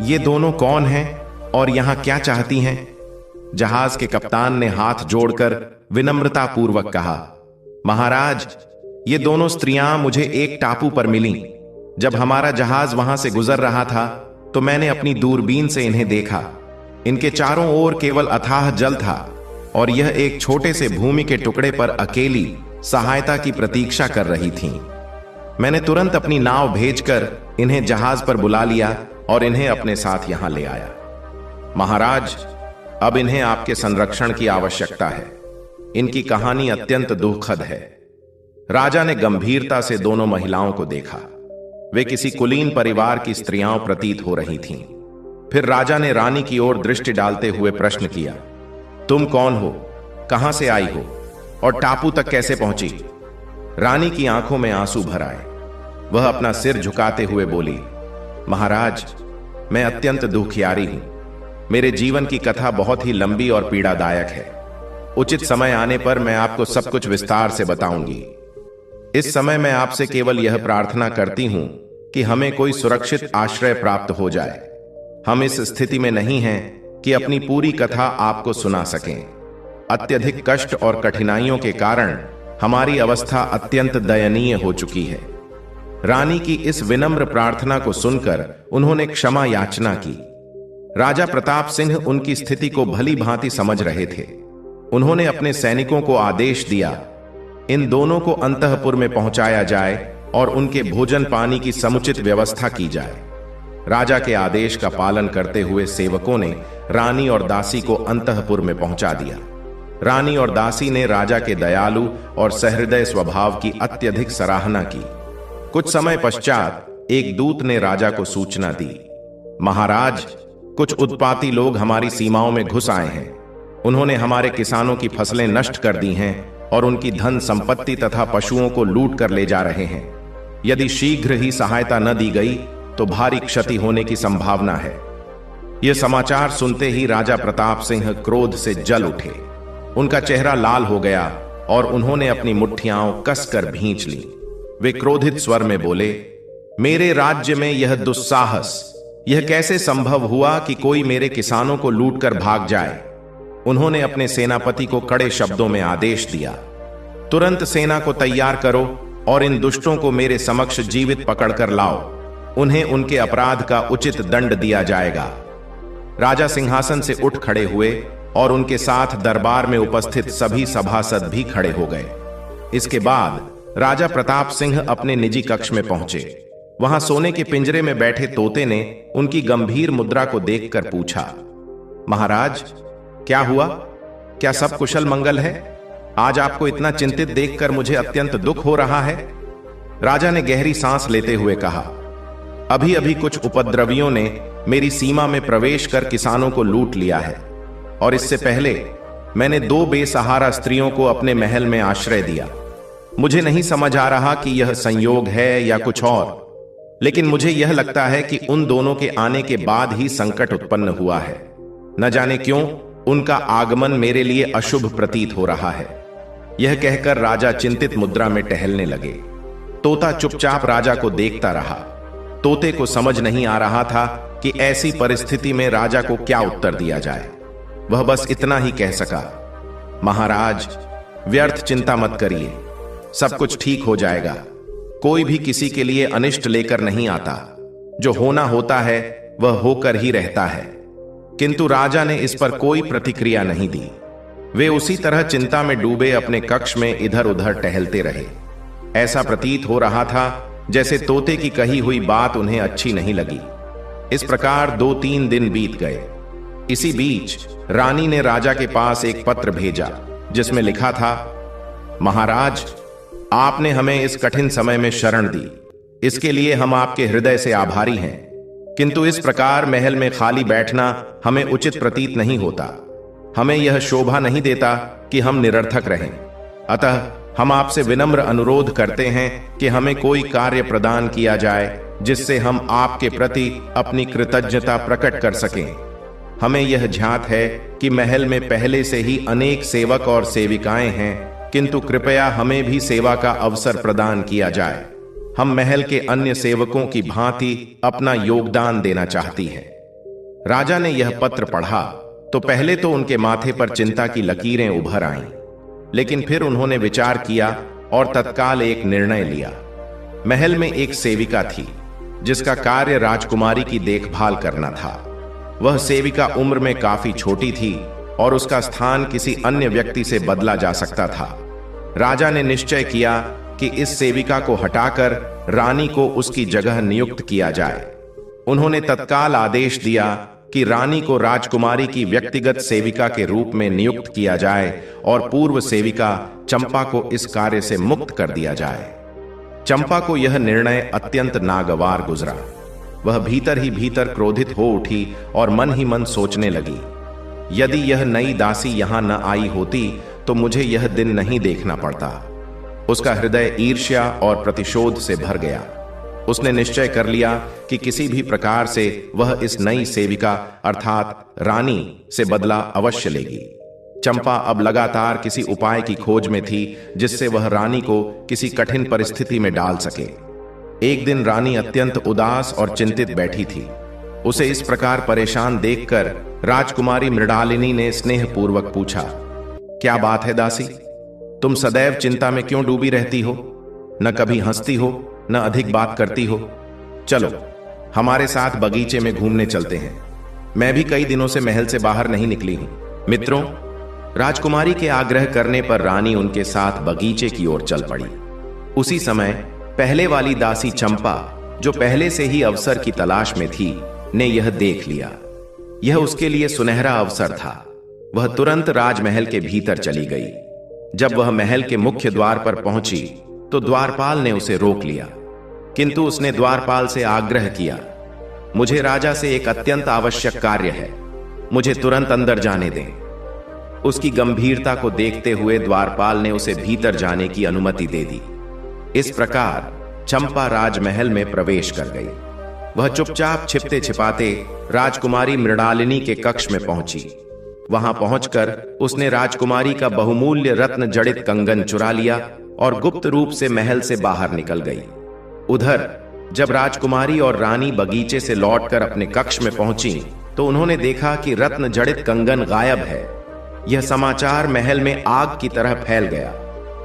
ये दोनों कौन हैं और यहां क्या चाहती हैं? जहाज के कप्तान ने हाथ जोड़कर विनम्रता पूर्वक कहा, महाराज, ये दोनों स्त्रियां मुझे एक टापू पर मिलीं। जब हमारा जहाज वहां से गुजर रहा था तो मैंने अपनी दूरबीन से इन्हें देखा। इनके चारों ओर केवल अथाह जल था और यह एक छोटे से भूमि के टुकड़े पर अकेली सहायता की प्रतीक्षा कर रही थीं। मैंने तुरंत अपनी नाव भेजकर इन्हें जहाज पर बुला लिया और इन्हें अपने साथ यहां ले आया। महाराज, अब इन्हें आपके संरक्षण की आवश्यकता है। इनकी कहानी अत्यंत दुखद है। राजा ने गंभीरता से दोनों महिलाओं को देखा। वे किसी कुलीन परिवार की स्त्रियां प्रतीत हो रही थीं। फिर राजा ने रानी की ओर दृष्टि डालते हुए प्रश्न किया, तुम कौन हो, कहां से आई हो और टापू तक कैसे पहुंची? रानी की आंखों में आंसू भर आए। वह अपना सिर झुकाते हुए बोली, महाराज, मैं अत्यंत दुखियारी हूं। मेरे जीवन की कथा बहुत ही लंबी और पीड़ादायक है। उचित समय आने पर मैं आपको सब कुछ विस्तार से बताऊंगी। इस समय मैं आपसे केवल यह प्रार्थना करती हूं कि हमें कोई सुरक्षित आश्रय प्राप्त हो जाए। हम इस स्थिति में नहीं हैं कि अपनी पूरी कथा आपको सुना सकें। अत्यधिक कष्ट और कठिनाइयों के कारण हमारी अवस्था अत्यंत दयनीय हो चुकी है। रानी की इस विनम्र प्रार्थना को सुनकर उन्होंने क्षमा याचना की। राजा प्रताप सिंह उनकी स्थिति को भली भांति समझ रहे थे। उन्होंने अपने सैनिकों को आदेश दिया, इन दोनों को अंतःपुर में पहुंचाया जाए और उनके भोजन पानी की समुचित व्यवस्था की जाए। राजा के आदेश का पालन करते हुए सेवकों ने रानी और दासी को अंतःपुर में पहुंचा दिया। रानी और दासी ने राजा के दयालु और सहृदय स्वभाव की अत्यधिक सराहना की। कुछ समय पश्चात एक दूत ने राजा को सूचना दी, महाराज, कुछ उत्पाती लोग हमारी सीमाओं में घुस आए हैं। उन्होंने हमारे किसानों की फसलें नष्ट कर दी हैं और उनकी धन संपत्ति तथा पशुओं को लूट कर ले जा रहे हैं। यदि शीघ्र ही सहायता न दी गई तो भारी क्षति होने की संभावना है। यह समाचार सुनते ही राजा प्रताप सिंह क्रोध से जल उठे। उनका चेहरा लाल हो गया और उन्होंने अपनी मुट्ठियां कसकर भींच ली। वे क्रोधित स्वर में बोले, मेरे राज्य में यह दुस्साहस, यह कैसे संभव हुआ कि कोई मेरे किसानों को लूटकर भाग जाए? उन्होंने अपने सेनापति को कड़े शब्दों में आदेश दिया, तुरंत सेना को तैयार करो और इन दुष्टों को मेरे समक्ष जीवित पकड़कर लाओ। उन्हें उनके अपराध का उचित दंड दिया जाएगा। राजा सिंहासन से उठ खड़े हुए और उनके साथ दरबार में उपस्थित सभी सभासद भी खड़े हो गए। इसके बाद राजा प्रताप सिंह अपने निजी कक्ष में पहुंचे। वहां सोने के पिंजरे में बैठे तोते ने उनकी गंभीर मुद्रा को देखकर पूछा, महाराज, क्या हुआ? क्या सब कुशल मंगल है? आज आपको इतना चिंतित देखकर मुझे अत्यंत दुख हो रहा है। राजा ने गहरी सांस लेते हुए कहा, अभी अभी कुछ उपद्रवियों ने मेरी सीमा में प्रवेश कर किसानों को लूट लिया है और इससे पहले मैंने 2 बेसहारा स्त्रियों को अपने महल में आश्रय दिया। मुझे नहीं समझ आ रहा कि यह संयोग है या कुछ और, लेकिन मुझे यह लगता है कि उन दोनों के आने के बाद ही संकट उत्पन्न हुआ है। न जाने क्यों उनका आगमन मेरे लिए अशुभ प्रतीत हो रहा है। यह कहकर राजा चिंतित मुद्रा में टहलने लगे। तोता चुपचाप राजा को देखता रहा। तोते को समझ नहीं आ रहा था कि ऐसी परिस्थिति में राजा को क्या उत्तर दिया जाए। वह बस इतना ही कह सका, महाराज, व्यर्थ चिंता मत करिए, सब कुछ ठीक हो जाएगा। कोई भी किसी के लिए अनिष्ट लेकर नहीं आता। जो होना होता है वह होकर ही रहता है। किंतु राजा ने इस पर कोई प्रतिक्रिया नहीं दी। वे उसी तरह चिंता में डूबे अपने कक्ष में इधर उधर टहलते रहे। ऐसा प्रतीत हो रहा था जैसे तोते की कही हुई बात उन्हें अच्छी नहीं लगी। इस प्रकार 2-3 दिन बीत गए। इसी बीच रानी ने राजा के पास एक पत्र भेजा जिसमें लिखा था, महाराज, आपने हमें इस कठिन समय में शरण दी, इसके लिए हम आपके हृदय से आभारी हैं। किंतु इस प्रकार महल में खाली बैठना हमें उचित प्रतीत नहीं होता। हमें यह शोभा नहीं देता कि हम निरर्थक रहें। अतः हम आपसे विनम्र अनुरोध करते हैं कि हमें कोई कार्य प्रदान किया जाए जिससे हम आपके प्रति अपनी कृतज्ञता प्रकट कर सकें। हमें यह ज्ञात है कि महल में पहले से ही अनेक सेवक और सेविकाएं हैं, किंतु कृपया हमें भी सेवा का अवसर प्रदान किया जाए। हम महल के अन्य सेवकों की भांति अपना योगदान देना चाहती हैं। राजा ने यह पत्र पढ़ा तो पहले तो उनके माथे पर चिंता की लकीरें उभर आईं, लेकिन फिर उन्होंने विचार किया और तत्काल एक निर्णय लिया। महल में एक सेविका थी जिसका कार्य राजकुमारी की देखभाल करना था। वह सेविका उम्र में काफी छोटी थी और उसका स्थान किसी अन्य व्यक्ति से बदला जा सकता था। राजा ने निश्चय किया कि इस सेविका को हटाकर रानी को उसकी जगह नियुक्त किया जाए। उन्होंने तत्काल आदेश दिया कि रानी को राजकुमारी की व्यक्तिगत सेविका के रूप में नियुक्त किया जाए और पूर्व सेविका चंपा को इस कार्य से मुक्त कर दिया जाए। चंपा को यह निर्णय अत्यंत नागवार गुजरा। वह भीतर ही भीतर क्रोधित हो उठी और मन ही मन सोचने लगी, यदि यह नई दासी यहां न आई होती तो मुझे यह दिन नहीं देखना पड़ता। उसका हृदय ईर्ष्या और प्रतिशोध से भर गया। उसने निश्चय कर लिया कि किसी भी प्रकार से वह इस नई सेविका अर्थात रानी से बदला अवश्य लेगी। चंपा अब लगातार किसी उपाय की खोज में थी जिससे वह रानी को किसी कठिन परिस्थिति में डाल सके। एक दिन रानी अत्यंत उदास और चिंतित बैठी थी। उसे इस प्रकार परेशान देखकर राजकुमारी मृणालिनी ने स्नेहपूर्वक पूछा, क्या बात है दासी, तुम सदैव चिंता में क्यों डूबी रहती हो? न कभी हंसती हो, न अधिक बात करती हो। चलो हमारे साथ बगीचे में घूमने चलते हैं। मैं भी कई दिनों से महल से बाहर नहीं निकली हूं। मित्रों, राजकुमारी के आग्रह करने पर रानी उनके साथ बगीचे की ओर चल पड़ी। उसी समय पहले वाली दासी चंपा, जो पहले से ही अवसर की तलाश में थी, ने यह देख लिया। यह उसके लिए सुनहरा अवसर था। वह तुरंत राजमहल के भीतर चली गई। जब वह महल के मुख्य द्वार पर पहुंची तो द्वारपाल ने उसे रोक लिया, किंतु उसने द्वारपाल से आग्रह किया, मुझे राजा से एक अत्यंत आवश्यक कार्य है, मुझे तुरंत अंदर जाने दें। उसकी गंभीरता को देखते हुए द्वारपाल ने उसे भीतर जाने की अनुमति दे दी। इस प्रकार चंपा राजमहल में प्रवेश कर गई। वह चुपचाप छिपते छिपाते राजकुमारी मृणालिनी के कक्ष में पहुंची। वहां पहुंचकर उसने राजकुमारी का बहुमूल्य रत्न जड़ित कंगन चुरा लिया और गुप्त रूप से महल से बाहर निकल गई। उधर जब राजकुमारी और रानी बगीचे से लौटकर अपने कक्ष में पहुंची तो उन्होंने देखा कि रत्न जड़ित कंगन गायब है। यह समाचार महल में आग की तरह फैल गया।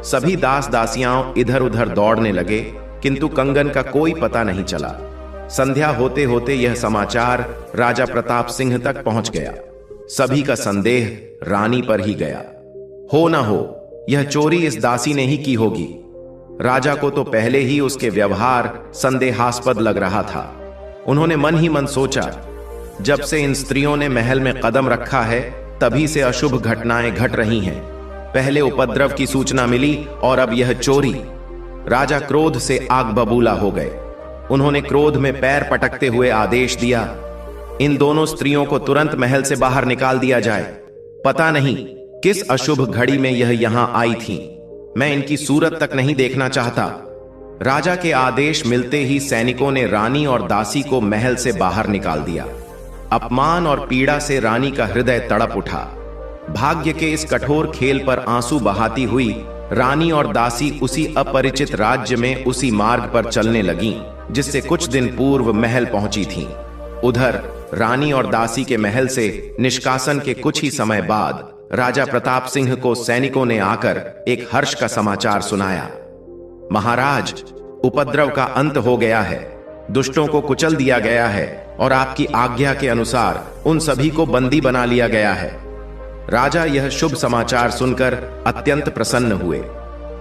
सभी दास दासियां इधर उधर दौड़ने लगे, किंतु कंगन का कोई पता नहीं चला। संध्या होते होते यह समाचार राजा प्रताप सिंह तक पहुंच गया। सभी का संदेह रानी पर ही गया। हो न हो यह चोरी इस दासी ने ही की होगी। राजा को तो पहले ही उसके व्यवहार संदेहास्पद लग रहा था। उन्होंने मन ही मन सोचा, जब से इन स्त्रियों ने महल में कदम रखा है तभी से अशुभ घटनाएं घट रही हैं। पहले उपद्रव की सूचना मिली और अब यह चोरी। राजा क्रोध से आग बबूला हो गए। उन्होंने क्रोध में पैर पटकते हुए आदेश दिया, इन दोनों स्त्रियों को तुरंत महल से बाहर निकाल दिया जाए। पता नहीं किस अशुभ घड़ी में यह यहां आई थी। मैं इनकी सूरत तक नहीं देखना चाहता। राजा के आदेश मिलते ही सैनिकों ने रानी और दासी को महल से बाहर निकाल दिया। अपमान और पीड़ा से रानी का हृदय तड़प उठा। भाग्य के इस कठोर खेल पर आंसू बहाती हुई रानी और दासी उसी अपरिचित राज्य में उसी मार्ग पर चलने लगीं जिससे कुछ दिन पूर्व महल पहुंची थीं। उधर रानी और दासी के महल से निष्कासन के कुछ ही समय बाद राजा प्रताप सिंह को सैनिकों ने आकर एक हर्ष का समाचार सुनाया। महाराज, उपद्रव का अंत हो गया है, दुष्टों को कुचल दिया गया है और आपकी आज्ञा के अनुसार उन सभी को बंदी बना लिया गया है। राजा यह शुभ समाचार सुनकर अत्यंत प्रसन्न हुए।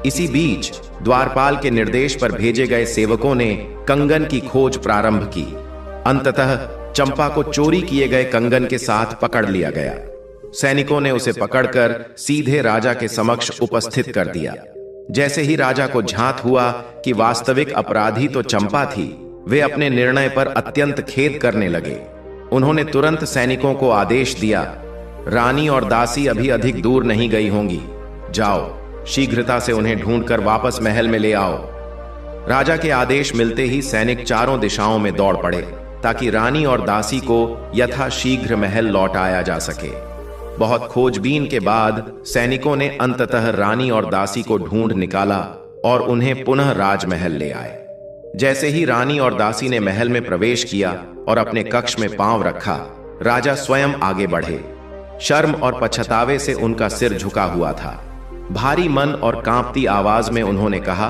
इसी बीच द्वारपाल के निर्देश पर भेजे गए सेवकों ने कंगन की खोज प्रारंभ की। अंततः चंपा को चोरी किए गए कंगन के साथ पकड़ लिया गया। सैनिकों ने उसे पकड़कर सीधे राजा के समक्ष उपस्थित कर दिया। जैसे ही राजा को झांत हुआ कि वास्तविक अपराधी तो चंपा थी, वे अपने निर्णय पर अत्यंत खेद करने लगे। उन्होंने तुरंत सैनिकों को आदेश दिया, रानी और दासी अभी अधिक दूर नहीं गई होंगी, जाओ शीघ्रता से उन्हें ढूंढकर वापस महल में ले आओ। राजा के आदेश मिलते ही सैनिक चारों दिशाओं में दौड़ पड़े ताकि रानी और दासी को यथाशीघ्र महल लौटाया जा सके। बहुत खोजबीन के बाद सैनिकों ने अंततः रानी और दासी को ढूंढ निकाला और उन्हें पुनः राजमहल ले आए। जैसे ही रानी और दासी ने महल में प्रवेश किया और अपने कक्ष में पांव रखा, राजा स्वयं आगे बढ़े। शर्म और पछतावे से उनका सिर झुका हुआ था। भारी मन और कांपती आवाज में उन्होंने कहा,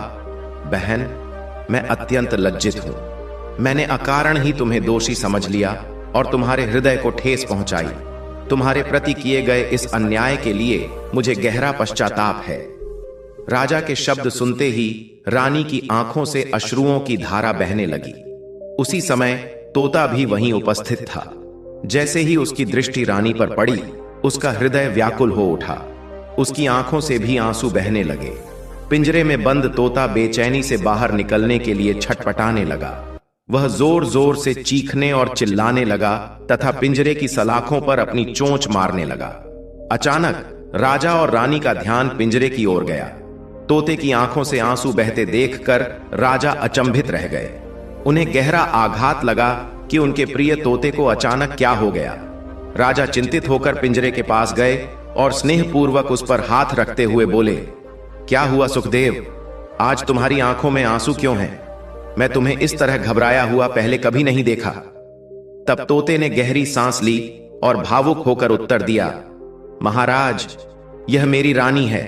बहन, मैं अत्यंत लज्जित हूं। मैंने अकारण ही तुम्हें दोषी समझ लिया और तुम्हारे हृदय को ठेस पहुंचाई। तुम्हारे प्रति किए गए इस अन्याय के लिए मुझे गहरा पश्चाताप है। राजा के शब्द सुनते ही रानी की आंखों से अश्रुओं की धारा बहने लगी। उसी समय तोता भी वहीं उपस्थित था। जैसे ही उसकी दृष्टि रानी पर पड़ी, उसका हृदय व्याकुल हो उठा। उसकी आंखों से भी आंसू बहने लगे। पिंजरे में बंद तोता बेचैनी से बाहर निकलने के लिए छटपटाने लगा। वह जोर जोर से चीखने और चिल्लाने लगा तथा पिंजरे की सलाखों पर अपनी चोंच मारने लगा। अचानक राजा और रानी का ध्यान पिंजरे की ओर गया। तोते की आंखों से आंसू बहते देखकर राजा अचंभित रह गए। उन्हें गहरा आघात लगा कि उनके प्रिय तोते को अचानक क्या हो गया। राजा चिंतित होकर पिंजरे के पास गए और स्नेहपूर्वक उस पर हाथ रखते हुए बोले, क्या हुआ सुखदेव? आज तुम्हारी आंखों में आंसू क्यों हैं? मैं तुम्हें इस तरह घबराया हुआ पहले कभी नहीं देखा। तब तोते ने गहरी सांस ली और भावुक होकर उत्तर दिया, महाराज, यह मेरी रानी है।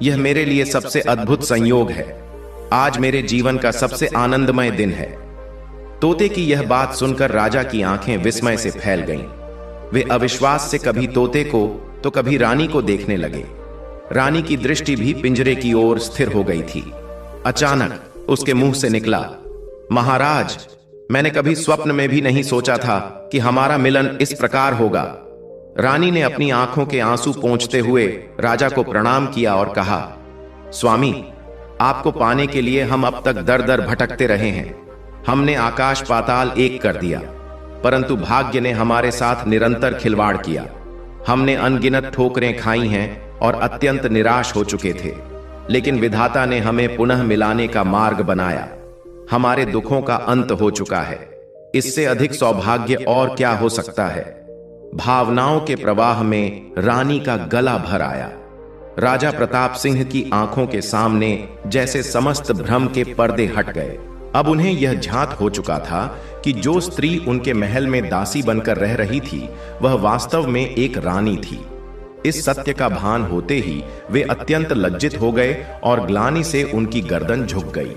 यह मेरे लिए सबसे अद्भुत संयोग है। आज मेरे जीवन का सबसे आनंदमय दिन है। तोते की यह बात सुनकर राजा की आंखें विस्मय से फैल गईं। वे अविश्वास से कभी तोते को तो कभी रानी को देखने लगे। रानी की दृष्टि भी पिंजरे की ओर स्थिर हो गई थी। अचानक उसके मुंह से निकला, महाराज, मैंने कभी स्वप्न में भी नहीं सोचा था कि हमारा मिलन इस प्रकार होगा। रानी ने अपनी आंखों के आंसू पोंछते हुए राजा को प्रणाम किया और कहा, स्वामी, आपको पाने के लिए हम अब तक दर दर भटकते रहे हैं। हमने आकाश पाताल एक कर दिया, परंतु भाग्य ने हमारे साथ निरंतर खिलवाड़ किया। हमने अनगिनत ठोकरें खाई हैं और अत्यंत निराश हो चुके थे, लेकिन विधाता ने हमें पुनः मिलाने का मार्ग बनाया। हमारे दुखों का अंत हो चुका है। इससे अधिक सौभाग्य और क्या हो सकता है? भावनाओं के प्रवाह में रानी का गला भर आया। राजा प्रताप सिंह की आंखों के सामने जैसे समस्त भ्रम के पर्दे हट गए। अब उन्हें यह ज्ञात हो चुका था कि जो स्त्री उनके महल में दासी बनकर रह रही थी, वह वास्तव में एक रानी थी। इस सत्य का भान होते ही वे अत्यंत लज्जित हो गए और ग्लानि से उनकी गर्दन झुक गई।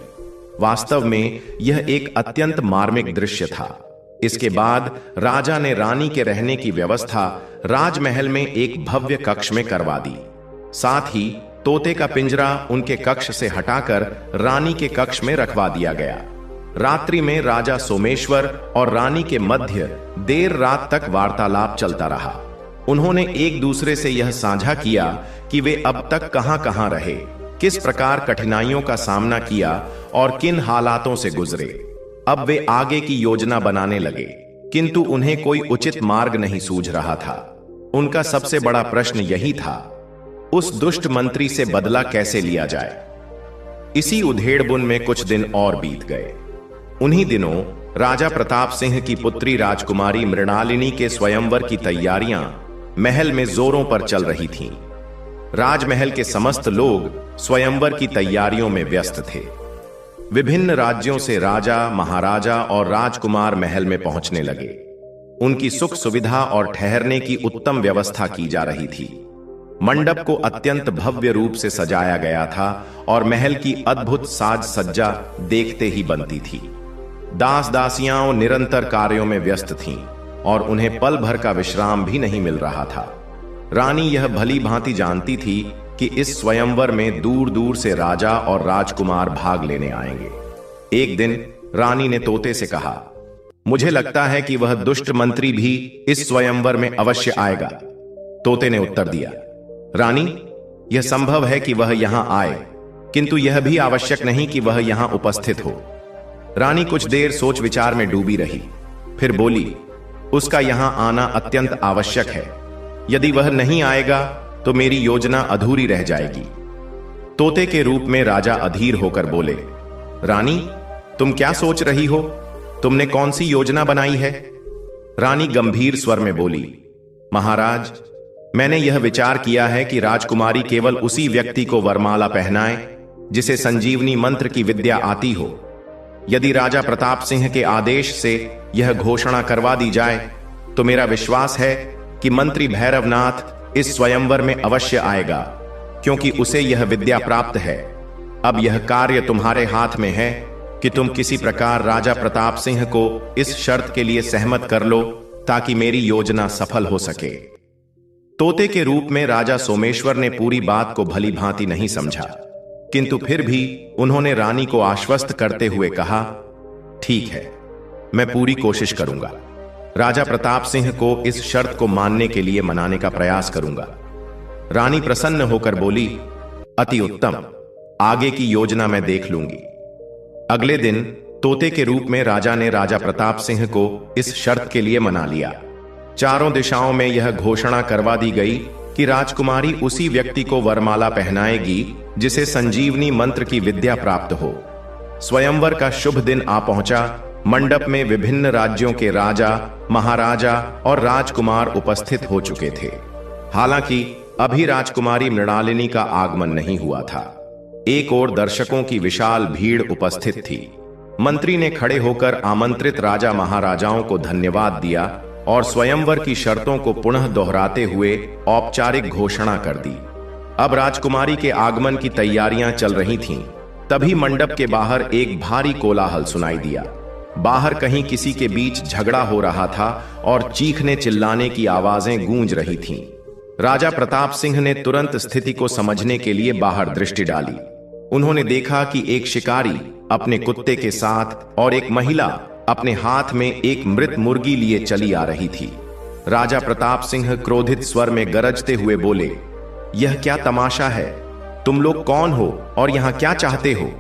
वास्तव में यह एक अत्यंत मार्मिक दृश्य था। इसके बाद राजा ने रानी के रहने की व्यवस्था राजमहल में एक भव्य कक्ष में करवा दी। साथ ही तोते का पिंजरा उनके कक्ष से हटाकर रानी के कक्ष में रखवा दिया गया। रात्रि में राजा सोमेश्वर और रानी के मध्य देर रात तक वार्तालाप चलता रहा। उन्होंने एक दूसरे से यह साझा किया कि वे अब तक कहां रहे, किस प्रकार कठिनाइयों का सामना किया और किन हालातों से गुजरे। अब वे आगे की योजना बनाने लगे, किंतु उन्हें कोई उचित मार्ग नहीं सूझ रहा था। उनका सबसे बड़ा प्रश्न यही था, उस दुष्ट मंत्री से बदला कैसे लिया जाए। इसी उधेड़बुन में कुछ दिन और बीत गए। उन्हीं दिनों राजा प्रताप सिंह की पुत्री राजकुमारी मृणालिनी के स्वयंवर की तैयारियां महल में जोरों पर चल रही थीं। राजमहल के समस्त लोग स्वयंवर की तैयारियों में व्यस्त थे। विभिन्न राज्यों से राजा, महाराजा और राजकुमार महल में पहुंचने लगे। उनकी सुख सुविधा और ठहरने की उत्तम व्यवस्था की जा रही थी। मंडप को अत्यंत भव्य रूप से सजाया गया था और महल की अद्भुत साज सज्जा देखते ही बनती थी। दास दासियां निरंतर कार्यों में व्यस्त थीं और उन्हें पल भर का विश्राम भी नहीं मिल रहा था। रानी यह भली भांति जानती थी कि इस स्वयंवर में दूर दूर से राजा और राजकुमार भाग लेने आएंगे। एक दिन रानी ने तोते से कहा, मुझे लगता है कि वह दुष्ट मंत्री भी इस स्वयंवर में अवश्य आएगा। तोते ने उत्तर दिया, रानी, यह संभव है कि वह यहां आए, किंतु यह भी आवश्यक नहीं कि वह यहां उपस्थित हो। रानी कुछ देर सोच विचार में डूबी रही, फिर बोली, उसका यहां आना अत्यंत आवश्यक है। यदि वह नहीं आएगा तो मेरी योजना अधूरी रह जाएगी। तोते के रूप में राजा अधीर होकर बोले, रानी, तुम क्या सोच रही हो? तुमने कौन सी योजना बनाई है? रानी गंभीर स्वर में बोली, महाराज, मैंने यह विचार किया है कि राजकुमारी केवल उसी व्यक्ति को वरमाला पहनाए जिसे संजीवनी मंत्र की विद्या आती हो। यदि राजा प्रताप सिंह के आदेश से यह घोषणा करवा दी जाए तो मेरा विश्वास है कि मंत्री भैरवनाथ इस स्वयंवर में अवश्य आएगा, क्योंकि उसे यह विद्या प्राप्त है। अब यह कार्य तुम्हारे हाथ में है कि तुम किसी प्रकार राजा प्रताप सिंह को इस शर्त के लिए सहमत कर लो ताकि मेरी योजना सफल हो सके। तोते के रूप में राजा सोमेश्वर ने पूरी बात को भली भांति नहीं समझा, किंतु फिर भी उन्होंने रानी को आश्वस्त करते हुए कहा, ठीक है, मैं पूरी कोशिश करूंगा। राजा प्रताप सिंह को इस शर्त को मानने के लिए मनाने का प्रयास करूंगा। रानी प्रसन्न होकर बोली, अति उत्तम, आगे की योजना मैं देख लूंगी। अगले दिन तोते के रूप में राजा ने राजा प्रताप सिंह को इस शर्त के लिए मना लिया। चारों दिशाओं में यह घोषणा करवा दी गई कि राजकुमारी उसी व्यक्ति को वरमाला पहनाएगी जिसे संजीवनी मंत्र की विद्या प्राप्त हो। स्वयंवर का शुभ दिन आ पहुंचा। मंडप में विभिन्न राज्यों के राजा, महाराजा और राजकुमार उपस्थित हो चुके थे। हालांकि अभी राजकुमारी मृणालिनी का आगमन नहीं हुआ था। एक ओर दर्शकों की विशाल भीड़ उपस्थित थी। मंत्री ने खड़े होकर आमंत्रित राजा महाराजाओं को धन्यवाद दिया और स्वयंवर की शर्तों को पुनः दोहराते हुए औपचारिक घोषणा कर दी। अब राजकुमारी के आगमन की तैयारियां चल रही थीं। तभी मंडप के बाहर एक भारी कोलाहल सुनाई दिया। बाहर कहीं किसी के बीच झगड़ा हो रहा था और चीखने चिल्लाने की आवाजें गूंज रही थीं। राजा प्रताप सिंह ने तुरंत स्थिति को समझने के लिए बाहर दृष्टि डाली। उन्होंने देखा कि एक शिकारी अपने कुत्ते के साथ और एक महिला अपने हाथ में एक मृत मुर्गी लिए चली आ रही थी। राजा प्रताप सिंह क्रोधित स्वर में गरजते हुए बोले, यह क्या तमाशा है? तुम लोग कौन हो और यहां क्या चाहते हो?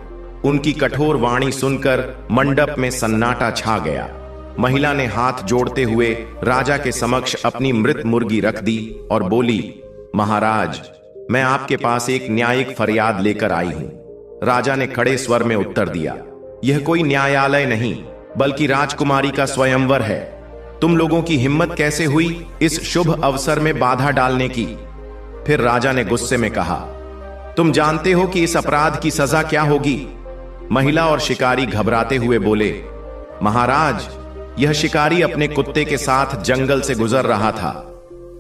उनकी कठोर वाणी सुनकर मंडप में सन्नाटा छा गया। महिला ने हाथ जोड़ते हुए राजा के समक्ष अपनी मृत मुर्गी रख दी और बोली, महाराज, मैं आपके पास एक न्यायिक फरियाद लेकर आई हूं। राजा ने खड़े स्वर में उत्तर दिया, यह कोई न्यायालय नहीं बल्कि राजकुमारी का स्वयंवर है। तुम लोगों की हिम्मत कैसे हुई इस शुभ अवसर में बाधा डालने की? फिर राजा ने गुस्से में कहा, तुम जानते हो कि इस अपराध की सजा क्या होगी? महिला और शिकारी घबराते हुए बोले, महाराज, यह शिकारी अपने कुत्ते के साथ जंगल से गुजर रहा था।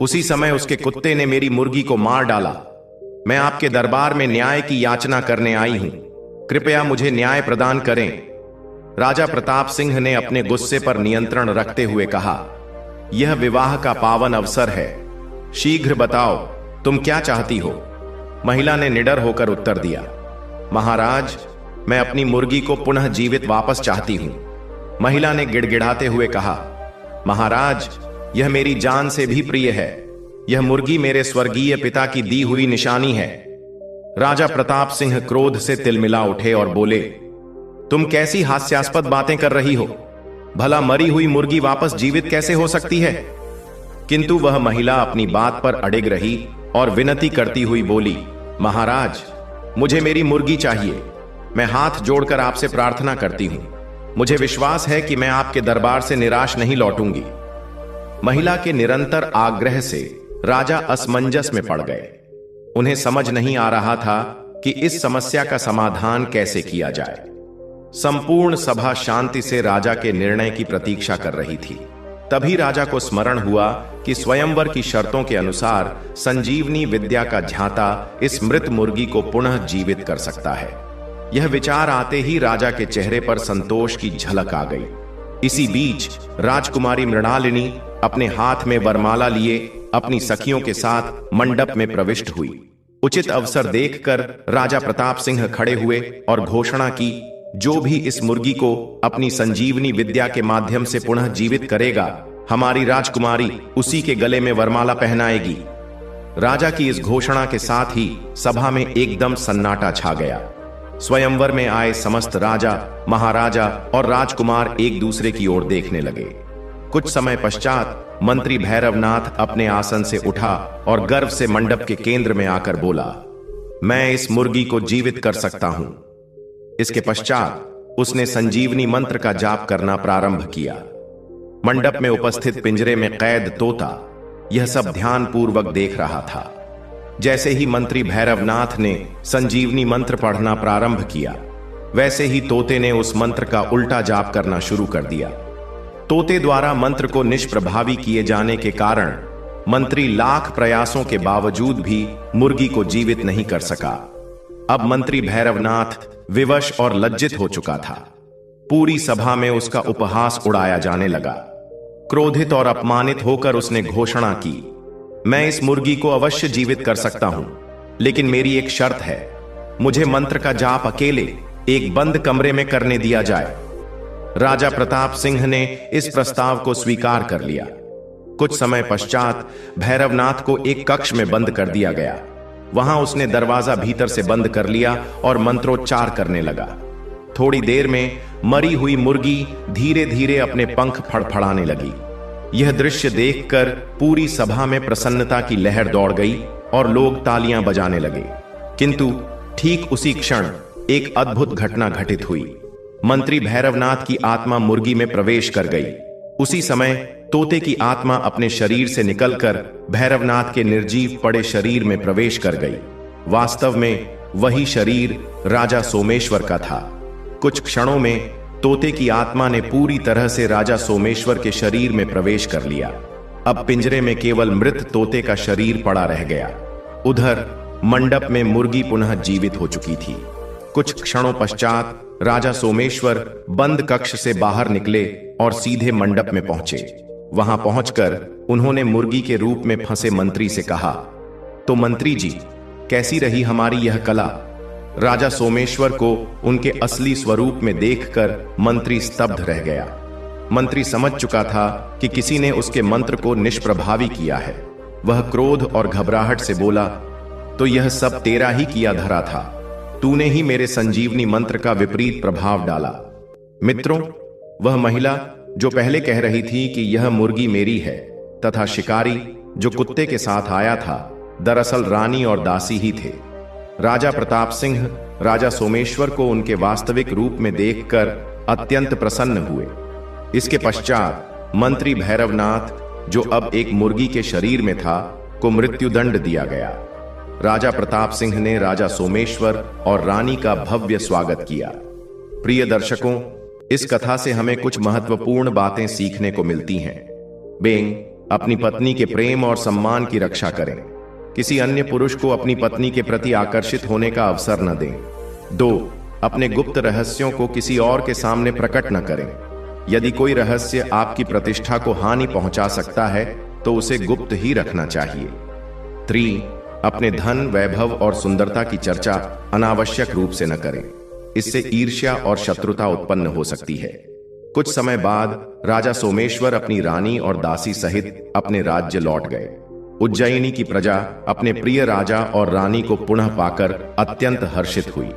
उसी समय उसके कुत्ते ने मेरी मुर्गी को मार डाला। मैं आपके दरबार में न्याय की याचना करने आई हूं। कृपया मुझे न्याय प्रदान करें। राजा प्रताप सिंह ने अपने गुस्से पर नियंत्रण रखते हुए कहा, यह विवाह का पावन अवसर है। शीघ्र बताओ, तुम क्या चाहती हो? महिला ने निडर होकर उत्तर दिया, महाराज, मैं अपनी मुर्गी को पुनः जीवित वापस चाहती हूं। महिला ने गिड़गिड़ाते हुए कहा, महाराज, यह मेरी जान से भी प्रिय है। यह मुर्गी मेरे स्वर्गीय पिता की दी हुई निशानी है। राजा प्रताप सिंह क्रोध से तिलमिला उठे और बोले, तुम कैसी हास्यास्पद बातें कर रही हो? भला मरी हुई मुर्गी वापस जीवित कैसे हो सकती है? किंतु वह महिला अपनी बात पर अड़िग रही और विनती करती हुई बोली, महाराज, मुझे मेरी मुर्गी चाहिए। मैं हाथ जोड़कर आपसे प्रार्थना करती हूं। मुझे विश्वास है कि मैं आपके दरबार से निराश नहीं लौटूंगी। महिला के निरंतर आग्रह से राजा असमंजस में पड़ गए। उन्हें समझ नहीं आ रहा था कि इस समस्या का समाधान कैसे किया जाए। संपूर्ण सभा शांति से राजा के निर्णय की प्रतीक्षा कर रही थी। तभी राजा को स्मरण हुआ कि स्वयंवर की शर्तों के अनुसार संजीवनी विद्या का झांता इस मृत मुर्गी को पुनः जीवित कर सकता है। यह विचार आते ही राजा के चेहरे पर संतोष की झलक आ गई। इसी बीच राजकुमारी मृणालिनी अपने हाथ में वरमाला लिए अपनी सखियों के साथ मंडप में प्रविष्ट हुई। उचित अवसर देखकर राजा प्रताप सिंह खड़े हुए और घोषणा की, जो भी इस मुर्गी को अपनी संजीवनी विद्या के माध्यम से पुनः जीवित करेगा, हमारी राजकुमारी उसी के गले में वरमाला पहनाएगी। राजा की इस घोषणा के साथ ही सभा में एकदम सन्नाटा छा गया। स्वयंवर में आए समस्त राजा, महाराजा और राजकुमार एक दूसरे की ओर देखने लगे। कुछ समय पश्चात मंत्री भैरवनाथ अपने आसन से उठा और गर्व से मंडप के केंद्र में आकर बोला, मैं इस मुर्गी को जीवित कर सकता हूं। इसके पश्चात उसने संजीवनी मंत्र का जाप करना प्रारंभ किया। मंडप में उपस्थित पिंजरे में कैद तोता यह सब ध्यानपूर्वक देख रहा था। जैसे ही मंत्री भैरवनाथ ने संजीवनी मंत्र पढ़ना प्रारंभ किया, वैसे ही तोते ने उस मंत्र का उल्टा जाप करना शुरू कर दिया। तोते द्वारा मंत्र को निष्प्रभावी किए जाने के कारण मंत्री लाख प्रयासों के बावजूद भी मुर्गी को जीवित नहीं कर सका। अब मंत्री भैरवनाथ विवश और लज्जित हो चुका था। पूरी सभा में उसका उपहास उड़ाया जाने लगा। क्रोधित और अपमानित होकर उसने घोषणा की, मैं इस मुर्गी को अवश्य जीवित कर सकता हूं, लेकिन मेरी एक शर्त है, मुझे मंत्र का जाप अकेले एक बंद कमरे में करने दिया जाए। राजा प्रताप सिंह ने इस प्रस्ताव को स्वीकार कर लिया। कुछ समय पश्चात भैरवनाथ को एक कक्ष में बंद कर दिया गया। वहां उसने दरवाजा भीतर से बंद कर लिया और मंत्रोच्चार करने लगा। थोड़ी देर में मरी हुई मुर्गी धीरे धीरे अपने पंख फड़फड़ाने लगी। यह दृश्य देखकर पूरी सभा में प्रसन्नता की लहर दौड़ गई और लोग तालियां बजाने लगे। किंतु ठीक उसी क्षण एक अद्भुत घटना घटित हुई। मंत्री भैरवनाथ की आत्मा मुर्गी में प्रवेश कर गई। उसी समय तोते की आत्मा अपने शरीर से निकलकर भैरवनाथ के निर्जीव पड़े शरीर में प्रवेश कर गई। वास्तव में वही शरीर राजा सोमेश्वर का था। कुछ क्षणों में तोते की आत्मा ने पूरी तरह से राजा सोमेश्वर के शरीर में प्रवेश कर लिया। अब पिंजरे में केवल मृत तोते का शरीर पड़ा रह गया। उधर मंडप में मुर्गी पुनः जीवित हो चुकी थी। कुछ क्षणों पश्चात राजा सोमेश्वर बंद कक्ष से बाहर निकले और सीधे मंडप में पहुंचे। वहां पहुंचकर उन्होंने मुर्गी के रूप में फंसे मंत्री से कहा, तो मंत्री जी, कैसी रही हमारी यह कला? राजा सोमेश्वर को उनके असली स्वरूप में देखकर मंत्री स्तब्ध रह गया। मंत्री समझ चुका था कि किसी ने उसके मंत्र को निष्प्रभावी किया है। वह क्रोध और घबराहट से बोला, तो यह सब तेरा ही किया धरा था। तूने ही मेरे संजीवनी मंत्र का विपरीत प्रभाव डाला। मित्रों, वह महिला जो पहले कह रही थी कि यह मुर्गी मेरी है, तथा शिकारी जो कुत्ते के साथ आया था, दरअसल रानी और दासी ही थे। राजा प्रताप सिंह राजा सोमेश्वर को उनके वास्तविक रूप में देखकर अत्यंत प्रसन्न हुए। इसके पश्चात मंत्री भैरवनाथ, जो अब एक मुर्गी के शरीर में था, को मृत्युदंड दिया गया। राजा प्रताप सिंह ने राजा सोमेश्वर और रानी का भव्य स्वागत किया। प्रिय दर्शकों, इस कथा से हमें कुछ महत्वपूर्ण बातें सीखने को मिलती हैं। बेंग, अपनी पत्नी के प्रेम और सम्मान की रक्षा करें। किसी अन्य पुरुष को अपनी पत्नी के प्रति आकर्षित होने का अवसर न दें। 2. अपने गुप्त रहस्यों को किसी और के सामने प्रकट न करें। यदि कोई रहस्य आपकी प्रतिष्ठा को हानि पहुंचा सकता है तो उसे गुप्त ही रखना चाहिए। 3. अपने धन, वैभव और सुंदरता की चर्चा अनावश्यक रूप से न करें। इससे ईर्ष्या और शत्रुता उत्पन्न हो सकती है। कुछ समय बाद राजा सोमेश्वर अपनी रानी और दासी सहित अपने राज्य लौट गए। उज्जयिनी की प्रजा अपने प्रिय राजा और रानी को पुनः पाकर अत्यंत हर्षित हुई।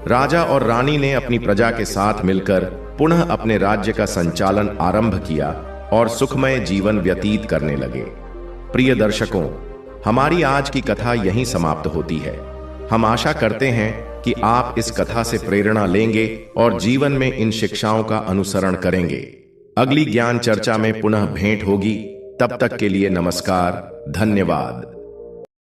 राजा और रानी ने अपनी प्रजा के साथ मिलकर पुनः अपने राज्य का संचालन आरंभ किया और सुखमय जीवन व्यतीत करने लगे। प्रिय दर्शकों, हमारी आज की कथा यहीं समाप्त होती है। हम आशा करते हैं कि आप इस कथा से प्रेरणा लेंगे और जीवन में इन शिक्षाओं का अनुसरण करेंगे। अगली ज्ञान चर्चा में पुनः भेंट होगी। तब तक के लिए नमस्कार, धन्यवाद।